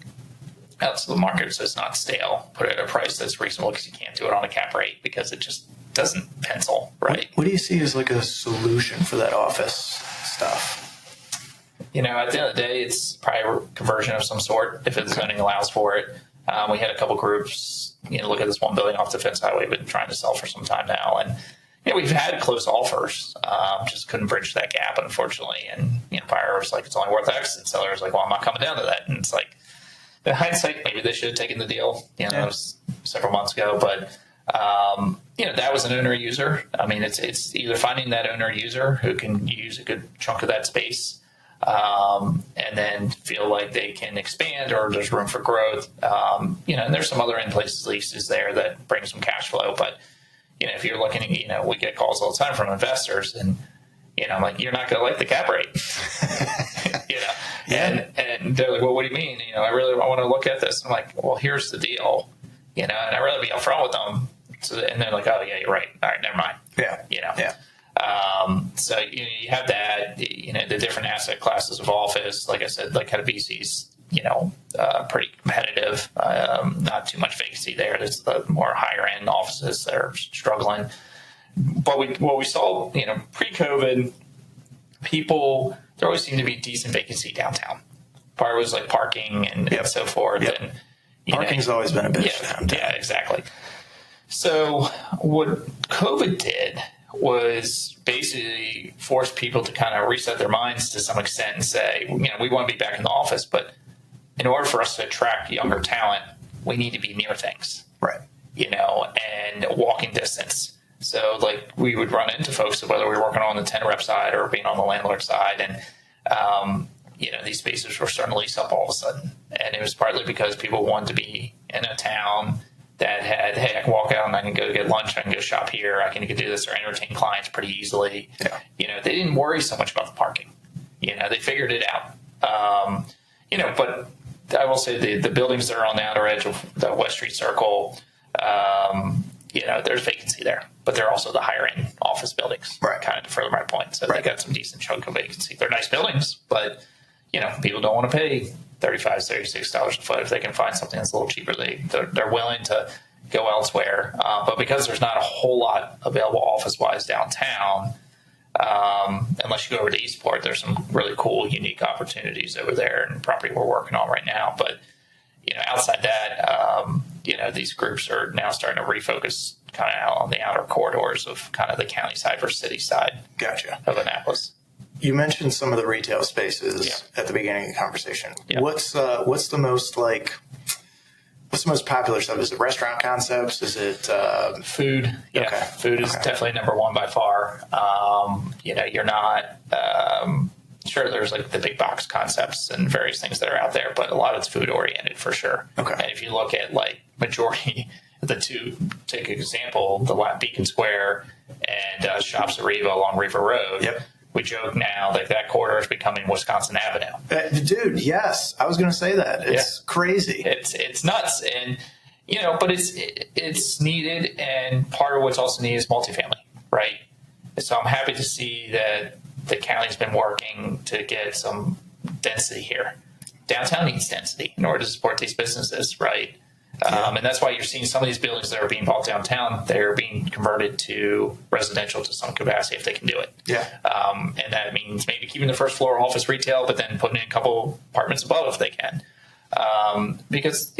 out to the market so it's not stale? Put it at a price that's reasonable, because you can't do it on a cap rate because it just doesn't pencil, right? What do you see as like a solution for that office stuff? At the end of the day, it's probably a conversion of some sort if the zoning allows for it. We had a couple groups, look at this one building off Defense Highway we've been trying to sell for some time now. And, we've had close offers, just couldn't bridge that gap, unfortunately. And, buyer was like, it's only worth X. And seller was like, well, I'm not coming down to that. And it's like, in hindsight, maybe they should have taken the deal, that was several months ago. But, that was an owner user. I mean, it's either finding that owner user who can use a good chunk of that space, and then feel like they can expand, or there's room for growth. And there's some other in-place leases there that bring some cash flow. But, if you're looking at, we get calls all the time from investors, and, I'm like, you're not going to like the cap rate, Yeah. And they're like, well, what do you mean? I want to look at this. I'm like, well, here's the deal, and I really be upfront with them. So, and they're like, oh yeah, you're right. All right, never mind. Yeah. Yeah. So you have that, the different asset classes of office. Like I said, like kind of BC's, pretty competitive. Not too much vacancy there. There's the more higher end offices that are struggling. But what we saw, pre-COVID, there always seemed to be decent vacancy downtown. Part was like parking and so forth. Yep. And Parking's always been a bitch downtown. Yeah, exactly. So what COVID did was basically force people to kind of reset their minds to some extent and say, we want to be back in the office, but in order for us to attract younger talent, we need to be near things. Right. And walking distance. So like we would run into folks, whether we were working on the tenant rep side or being on the landlord side, and these spaces were starting to lease up all of a sudden. And it was partly because people wanted to be in a town that had, hey, I can walk out and I can go get lunch, I can go shop here, I can do this, or entertain clients pretty easily. Yeah. They didn't worry so much about the parking. They figured it out. But I will say the buildings that are on the outer edge of the West Street Circle, there's vacancy there, but they're also the higher end office buildings, right? Kind of to further my point. So they got some decent chunk of vacancy. They're nice buildings, but people don't want to pay $35, $36 a foot if they can find something that's a little cheaper. They're willing to go elsewhere, but because there's not a whole lot available office wise downtown, unless you go over to Eastport, there's some really cool, unique opportunities over there and property we're working on right now. But outside that, these groups are now starting to refocus kind of out on the outer corridors of kind of the county side versus city side. Gotcha. Of Annapolis. You mentioned some of the retail spaces at the beginning of the conversation. Yeah. What's the most popular stuff? Is it restaurant concepts? Is it food? Yeah, okay. Food is definitely number one by far. You're not sure. There's like the big box concepts and various things that are out there, but a lot of it's food oriented for sure. Okay. And if you look at like majority of the two, take an example, the Beacon Square and Shops at Riva along River Road. Yep. We joke now that corridor is becoming Wisconsin Avenue. Dude, yes, I was going to say that. It's crazy. It's nuts, and but it's needed, and part of what's also needed is multifamily, right? So I'm happy to see that the county's been working to get some density here. Downtown needs density in order to support these businesses, right? And that's why you're seeing some of these buildings that are being bought downtown, they're being converted to residential to some capacity if they can do it. Yeah. And that means maybe keeping the first floor office retail, but then putting in a couple apartments above if they can. Because,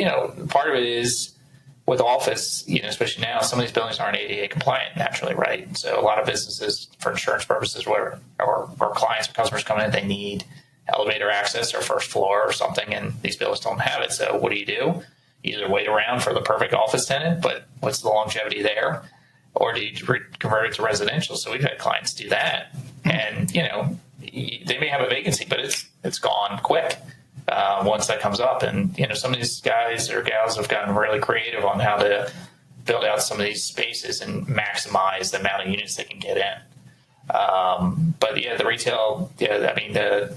part of it is with office, especially now, some of these buildings aren't ADA compliant naturally, right? So a lot of businesses, for insurance purposes, or clients or customers come in, they need elevator access or first floor or something, and these buildings don't have it. So what do? You either wait around for the perfect office tenant, but what's the longevity there? Or do you convert it to residential? So we've had clients do that, and they may have a vacancy, but it's gone quick once that comes up. And some of these guys or gals have gotten really creative on how to build out some of these spaces and maximize the amount of units they can get in. But yeah, the retail, I mean, the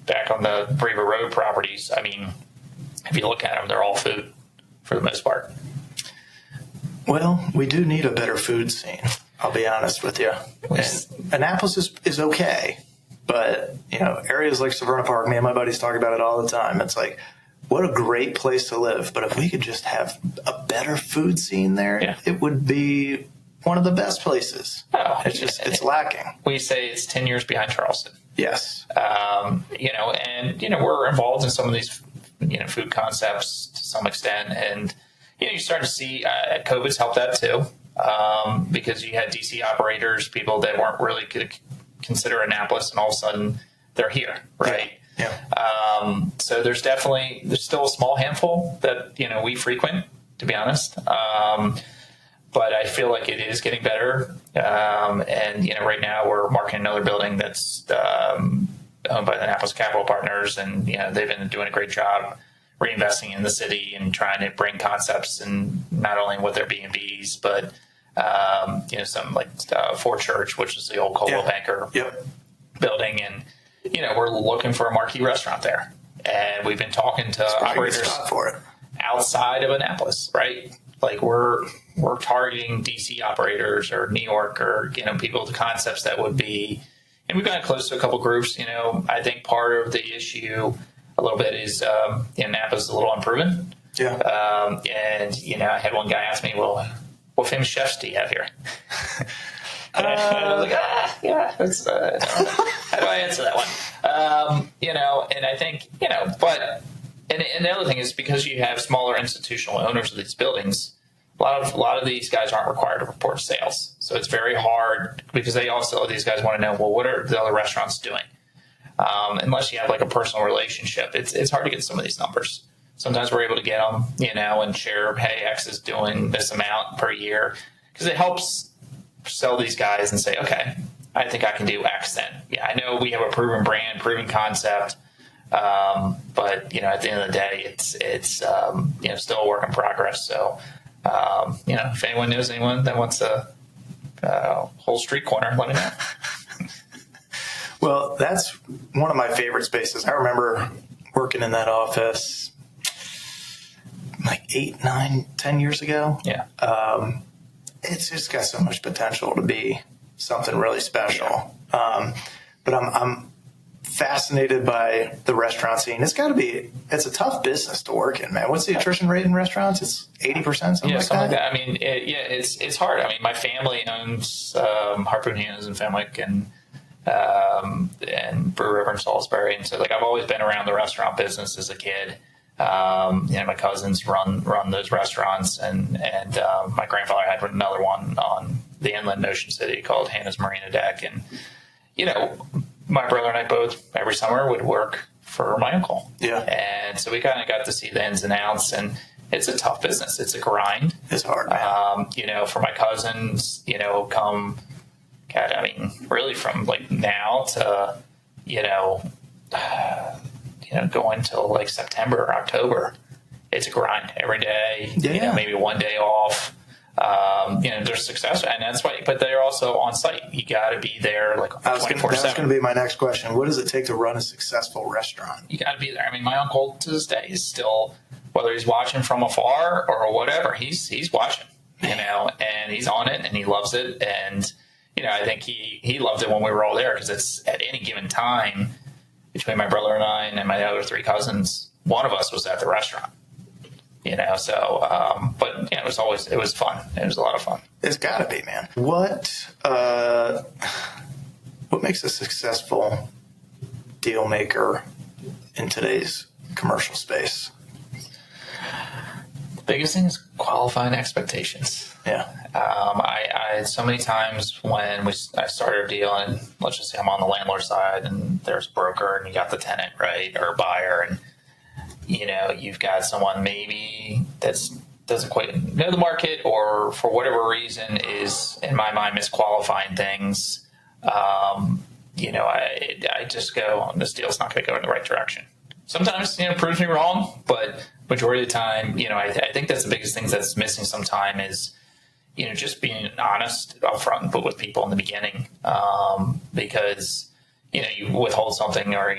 back on the Brever Road properties, I mean, if you look at them, they're all food for the most part. Well, we do need a better food scene. I'll be honest with you. And Annapolis is okay, but areas like Severna Park, me and my buddies talk about it all the time. It's like, what a great place to live. But if we could just have a better food scene there, it would be one of the best places. Oh, it's lacking. We say it's 10 years behind Charleston. Yes. And we're involved in some of these food concepts to some extent, and you start to see COVID's helped that too, because you had DC operators, people that weren't really going to consider Annapolis, and all of a sudden they're here, right? Yeah. So there's still a small handful that we frequent, to be honest, but I feel like it is getting better. And right now we're marketing another building that's owned by the Annapolis Capital Partners, and they've been doing a great job reinvesting in the city and trying to bring concepts, and not only with their B&Bs, but some like Fort Church, which is the old Coldwell Banker building, and we're looking for a marquee restaurant there, and we've been talking to operators for it outside of Annapolis, right? Like we're targeting DC operators or New York, or people with concepts that would be, and we've gotten close to a couple groups. I think part of the issue a little bit is Napa is a little unproven. Yeah. And I had one guy ask me, well, what famous chefs do you have here? And I was like, that's, how do I answer that one? And I think, but, and the other thing is, because you have smaller institutional owners of these buildings, a lot of these guys aren't required to report sales. So it's very hard, because these guys want to know, well, what are the other restaurants doing? Unless you have like a personal relationship, it's hard to get some of these numbers. Sometimes we're able to get them, and share, hey, X is doing this amount per year, because it helps sell these guys and say, okay, I think I can do X then. Yeah, I know we have a proven brand, proven concept, but at the end of the day, it's still a work in progress. So, if anyone knows anyone that wants a whole street corner, let me know. Well, that's one of my favorite spaces. I remember working in that office like 8, 9, 10 years ago. Yeah. It's just got so much potential to be something really special. But I'm fascinated by the restaurant scene. It's a tough business to work in, man. What's the attrition rate in restaurants? It's 80%, something like that? I mean, it's hard. I mean, my family owns Harpoon Hands and Fenwick and Brew River and Salisbury, and so I've always been around the restaurant business as a kid. My cousins run those restaurants, and my grandfather had another one on the inland Ocean City called Hannah's Marina Deck, and my brother and I both every summer would work for my uncle. Yeah, and so we kind of got to see the ins and outs, and it's a tough business. It's a grind. It's hard, man. For my cousins, come. God, I mean, really from now to, going till September or October, it's a grind every day, maybe one day off. They're successful, and that's why, but they're also on site. You got to be there 24/7. That's going to be my next question. What does it take to run a successful restaurant? You got to be there. I mean, my uncle to this day is still, whether he's watching from afar or whatever, he's watching, and he's on it, and he loves it. And, I think he loved it when we were all there, because it's at any given time between my brother and I and my other 3 cousins, one of us was at the restaurant, so, but it was fun. It was a lot of fun. It's gotta be, man. What makes a successful deal maker in today's commercial space? Biggest thing is qualifying expectations. Yeah. I so many times when I started a deal, and let's just say I'm on the landlord side and there's a broker and you got the tenant, right, or a buyer, and you've got someone maybe doesn't quite know the market, or for whatever reason is, in my mind, misqualifying things. I just go, this deal's not going to go in the right direction. Sometimes, proves me wrong, but majority of the time, I think that's the biggest thing that's missing sometime is, just being honest upfront, but with people in the beginning, because, you withhold something, or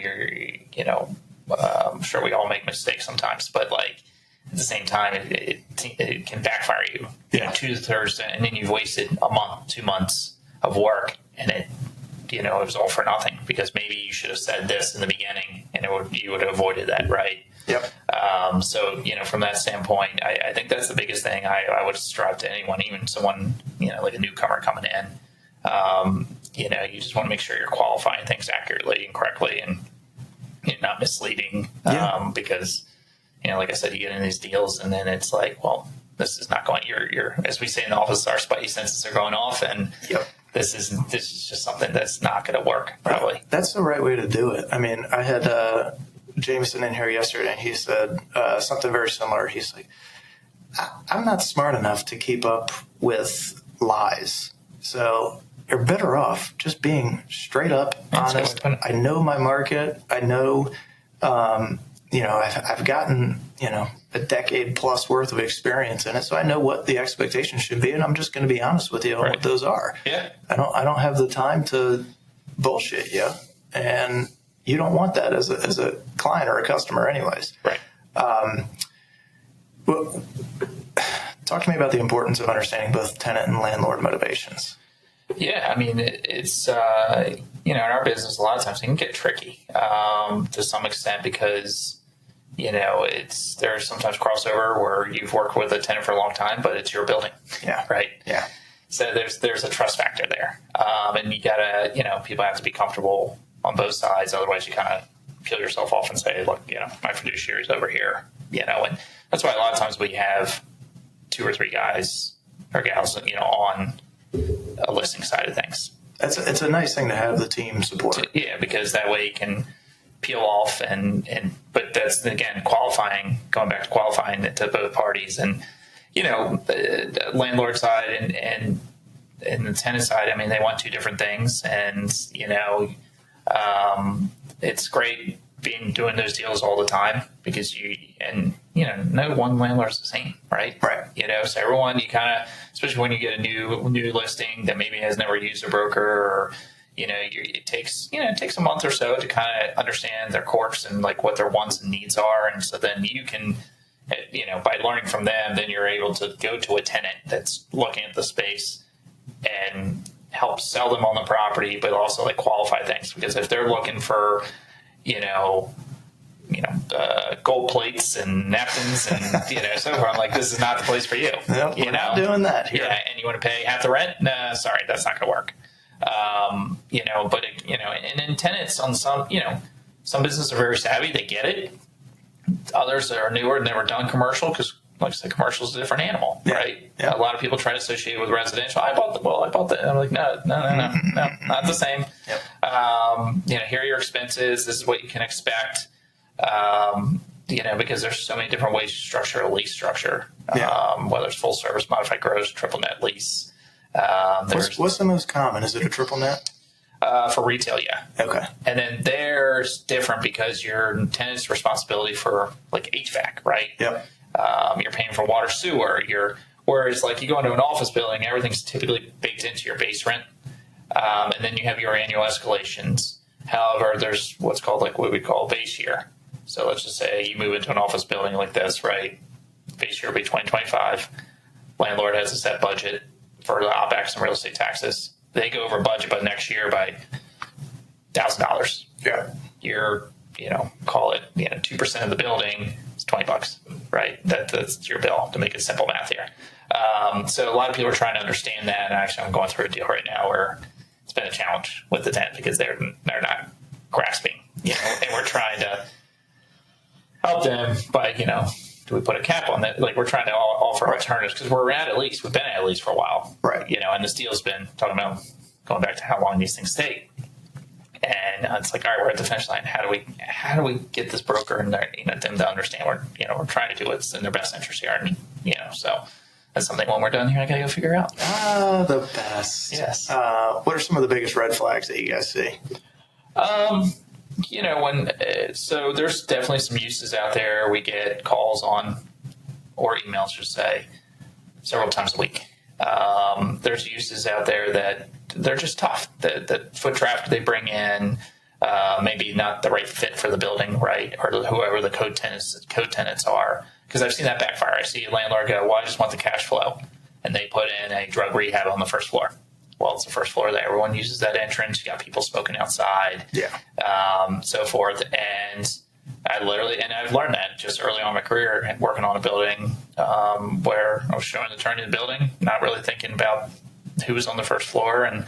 I'm sure we all make mistakes sometimes, but like at the same time, it can backfire you, 2/3, and then you've wasted a month, 2 months of work, and it was all for nothing because maybe you should have said this in the beginning and you would have avoided that, right? Yep. So, from that standpoint, I think that's the biggest thing I would strive to anyone, even someone, like a newcomer coming in. You just want to make sure you're qualifying things accurately and correctly and not misleading. Because, like I said, you get in these deals and then it's like, well, this is not going, you're as we say in the office, our spidey senses are going off, and this is just something that's not going to work, probably. That's the right way to do it. I mean, I had Jameson in here yesterday, and he said something very similar. He's like, I'm not smart enough to keep up with lies. So you're better off just being straight up honest. I know my market. I know, I've gotten, a decade plus worth of experience in it. So I know what the expectations should be, and I'm just going to be honest with you on what those are. Yeah. I don't have the time to bullshit you, and you don't want that as a client or a customer anyways. Right. Well, talk to me about the importance of understanding both tenant and landlord motivations. Yeah, I mean, it's, in our business, a lot of times it can get tricky to some extent because, there's sometimes crossover where you've worked with a tenant for a long time, but it's your building. Yeah. Right? Yeah. So there's a trust factor there. And you gotta, people have to be comfortable on both sides. Otherwise you kind of peel yourself off and say, look, my fiduciary is over here, and that's why a lot of times we have 2 or 3 guys or gals, on a listing side of things. It's a nice thing to have the team support. Yeah, because that way you can peel off but that's, again, going back to qualifying it to both parties. And, the landlord side and the tenant side, I mean, they want 2 different things. And, it's great doing those deals all the time because no one landlord's the same, right? Right. So everyone, you kind of, especially when you get a new listing that maybe has never used a broker, or, it takes a month or so to kind of understand their quirks and like what their wants and needs are. And so then you can, by learning from them, then you're able to go to a tenant that's looking at the space and help sell them on the property, but also like qualify things, because if they're looking for, gold plates and napkins and, so forth, I'm like, this is not the place for you. Nope, we're not doing that here. Yeah, and you want to pay half the rent? Nah, sorry, that's not going to work. And in tenants on some businesses are very savvy. They get it. Others are newer and never done commercial because, like I said, commercial is a different animal, right? Yeah. A lot of people try to associate it with residential. I bought that. And I'm like, no, not the same. Yep. Here are your expenses. This is what you can expect. Because there's so many different ways to structure a lease structure, whether it's full service, modified gross, triple net lease. What's the most common? Is it a triple net? For retail, yeah. Okay. And then there's different because your tenant's responsibility for like HVAC, right? Yep. You're paying for water, sewer. Whereas like you go into an office building, everything's typically baked into your base rent, and then you have your annual escalations. However, there's what's called like what we call base year. So let's just say you move into an office building like this, right? Base year will be 2025. Landlord has a set budget for the OpEx and real estate taxes. They go over budget by next year by $1,000. Yeah. You're, call it, 2% of the building is $20, right? That's your bill, to make it simple math here. So a lot of people are trying to understand that. And actually, I'm going through a deal right now where it's been a challenge with the tenant because they're not grasping, and we're trying to help them by, do we put a cap on that? Like, we're trying to offer alternatives because we've been at lease for a while. Right. And this deal's been talking about going back to how long these things take. And it's like, all right, we're at the finish line. How do we get this broker and them to understand we're trying to do what's in their best interest here, and so that's something when we're done here I gotta go figure out. The best. Yes. What are some of the biggest red flags that you guys see? So there's definitely some uses out there. We get calls on, or emails, should say, several times a week. There's uses out there that they're just tough. The foot traffic they bring in, maybe not the right fit for the building, right? Or whoever the co-tenants are. Because I've seen that backfire. I see a landlord go, well, I just want the cash flow. And they put in a drug rehab on the first floor. Well, it's the first floor that everyone uses that entrance. You got people smoking outside, so forth. And I've learned that just early on in my career, working on a building where I was showing the turn of the building, not really thinking about who was on the first floor. And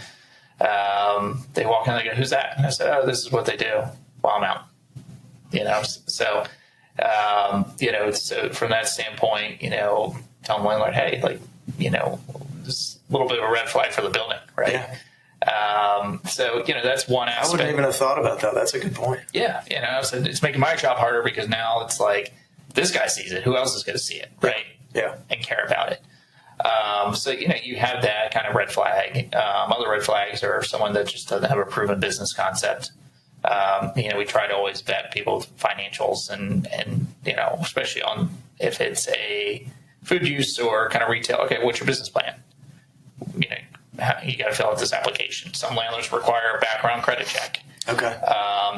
they walk in and they go, who's that? And I said, oh, this is what they do while I'm out. So from that standpoint, tell the landlord, hey, this is a little bit of a red flag for the building, right? Yeah. That's one aspect. I wouldn't even have thought about that. That's a good point. Yeah. So it's making my job harder because now it's like, this guy sees it. Who else is going to see it? Right. Yeah. And care about it. You have that kind of red flag. Other red flags are someone that just doesn't have a proven business concept. We try to always vet people's financials and especially on if it's a food use or kind of retail. Okay, what's your business plan? You got to fill out this application. Some landlords require a background credit check. Okay.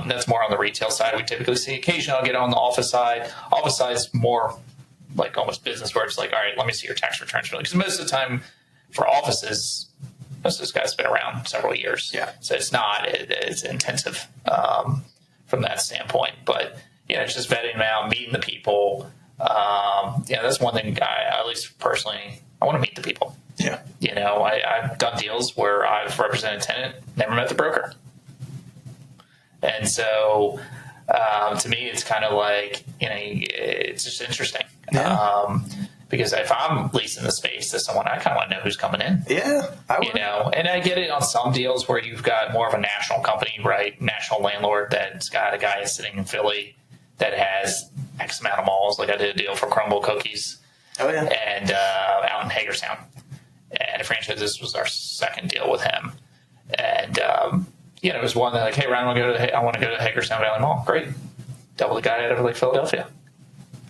That's more on the retail side. We typically see occasionally I'll get on the office side. Office side is more like almost business where it's like, all right, let me see your tax returns. Because most of the time for offices, most of those guys have been around several years. Yeah. So it's intensive from that standpoint. But, it's just vetting them out, meeting the people. That's one thing at least personally, I want to meet the people. Yeah. I've done deals where I've represented a tenant, never met the broker. And so to me, it's kind of like, it's just interesting. Yeah. Because if I'm leasing the space to someone, I kind of want to know who's coming in. Yeah. And I get it on some deals where you've got more of a national company, right? National landlord that's got a guy sitting in Philly that has X amount of malls. Like I did a deal for Crumble Cookies. Oh, yeah. And out in Hagerstown. And a franchise, this was our second deal with him. And, it was one that like, hey, Ryan, I want to go to Hagerstown Valley Mall. Great. Double the guy out of Philadelphia.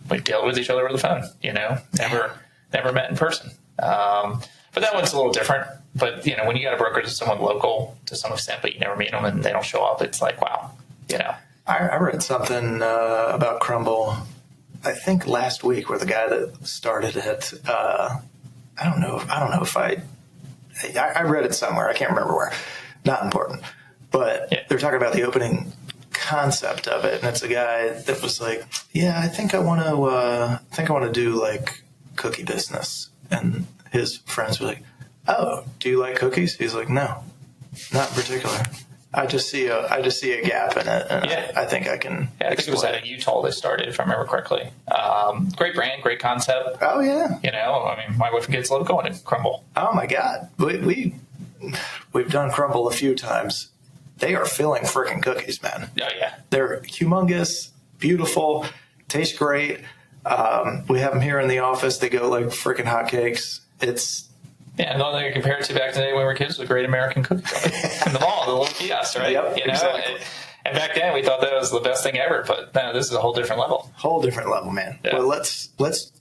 We dealt with each other over the phone, never met in person. But that one's a little different. But, when you got a broker to someone local to some extent, but you never meet them and they don't show up, it's like, wow, I read something about Crumble, I think last week, where the guy that started it, I don't know if I read it somewhere. I can't remember where. Not important. But they're talking about the opening concept of it, and it's a guy that was like, yeah, I think I want to do like cookie business. And his friends were like, oh, do you like cookies? He's like, no, not in particular. I just see a gap in it, and I think I can. Yeah, I think it was out of Utah they started, if I remember correctly. Great brand, great concept. Oh yeah. My wife and kids love going to Crumble. Oh my God, we've done Crumble a few times. They are filling freaking cookies, man. Oh yeah, they're humongous, beautiful, taste great. We have them here in the office. They go like freaking hotcakes. Yeah, and the only thing I compare it to back in the day when we were kids was Great American Cookie in the mall, the little kiosk, right? Yep, exactly. And back then we thought that was the best thing ever, but no, this is a whole different level. Whole different level, man. Yeah. Well, let's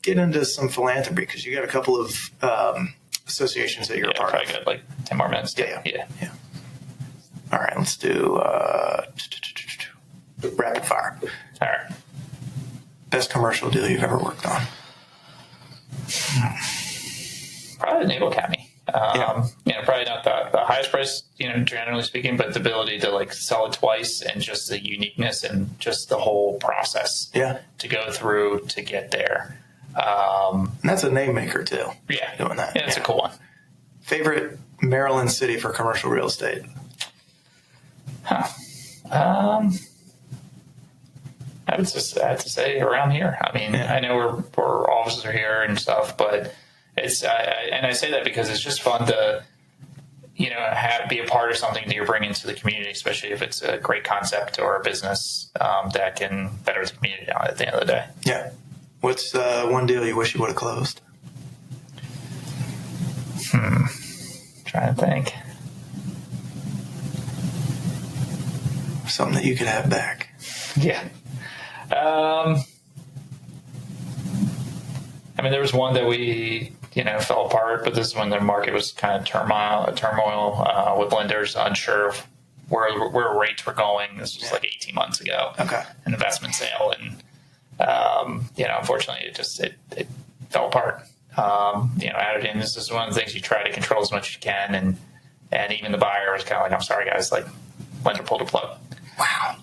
get into some philanthropy because you got a couple of associations that you're a part of. Probably got like 10 more minutes. Yeah. All right, let's do rapid fire. All right. Best commercial deal you've ever worked on? Probably the Naval Academy. Probably not the highest price, generally speaking, but the ability to like sell it twice and just the uniqueness and just the whole process to go through to get there. And that's a name maker too. Yeah. Doing that. Yeah, it's a cool one. Favorite Maryland city for commercial real estate? I would just have to say around here. I mean, I know our offices are here and stuff, but it's and I say that because it's just fun to be a part of something that you're bringing to the community, especially if it's a great concept or a business that can better the community at the end of the day. Yeah. What's one deal you wish you would have closed? Trying to think. Something that you could have back. Yeah. I mean, there was one that we, fell apart, but this is when the market was kind of turmoil with lenders, unsure of where rates were going. This was like 18 months ago. Okay. An investment sale. And, unfortunately, it fell apart. Added in, this is one of the things you try to control as much as you can. And even the buyer was kind of like, I'm sorry, guys, like, lender pulled the plug. Wow.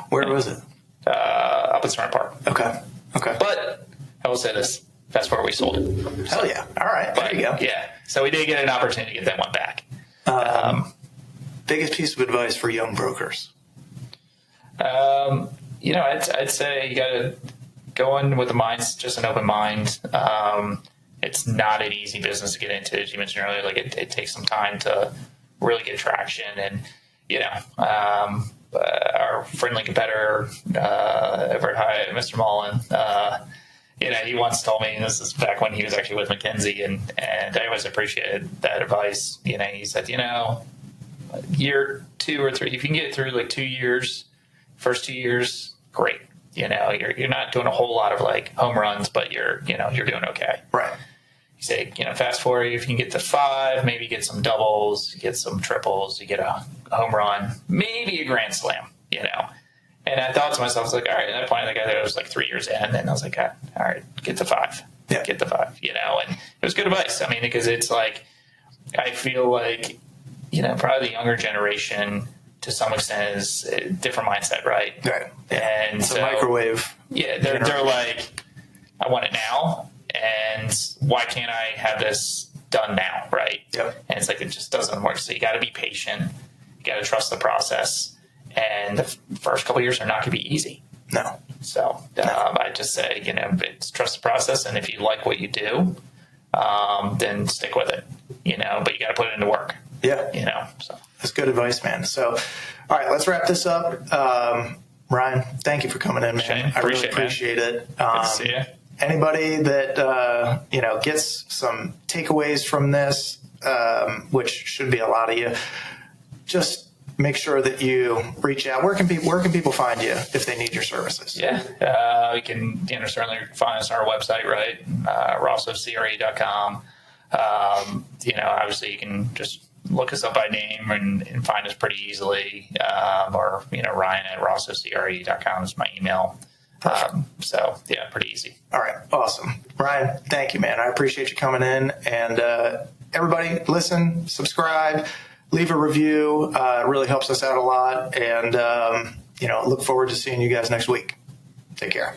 Where was it? Up at Smart Park. Okay. But I will say this. That's where we sold it. Hell yeah. All right. There you go. Yeah. So we did get an opportunity to get that one back. Biggest piece of advice for young brokers? I'd say you got to go in with just an open mind. It's not an easy business to get into, as you mentioned earlier. Like it takes some time to really get traction. And, our friendly competitor, over at Hyatt, Mr. Mullen, he once told me, and this is back when he was actually with McKinsey, and I always appreciated that advice. He said, year 2 or 3, if you can get through like 2 years, first 2 years, great. You're not doing a whole lot of like home runs, but you're doing okay. Right. You say, fast forward, if you can get to 5, maybe get some doubles, get some triples, you get a home run, maybe a grand slam, And I thought to myself, I was like, all right, at that point, I was like 3 years in, and I was like, all right, get to 5. Yeah. Get to 5, and it was good advice. I mean, because it's like, I feel like, probably the younger generation to some extent is a different mindset, right? Right. And it's so, a microwave. Yeah, they're like, I want it now, and why can't I have this done now, right? Yep. And it's like, it just doesn't work. So you got to be patient. You got to trust the process. And the first couple of years are not going to be easy. No. So I just say, it's trust the process. And if you like what you do, then stick with it, but you got to put it into work. Yeah. So that's good advice, man. So, all right, let's wrap this up. Ryan, thank you for coming in, man. Shane, I really appreciate it. Good to see you. Anybody that, gets some takeaways from this, which should be a lot of you, just make sure that you reach out. Where can people find you if they need your services? Yeah. You can, certainly find us on our website, right? rossocre.com. Obviously you can just look us up by name and find us pretty easily. Or, Ryan at rossocre.com is my email. Pretty easy. All right. Awesome. Ryan, thank you, man. I appreciate you coming in. And everybody, listen, subscribe, leave a review. It really helps us out a lot. And, look forward to seeing you guys next week. Take care.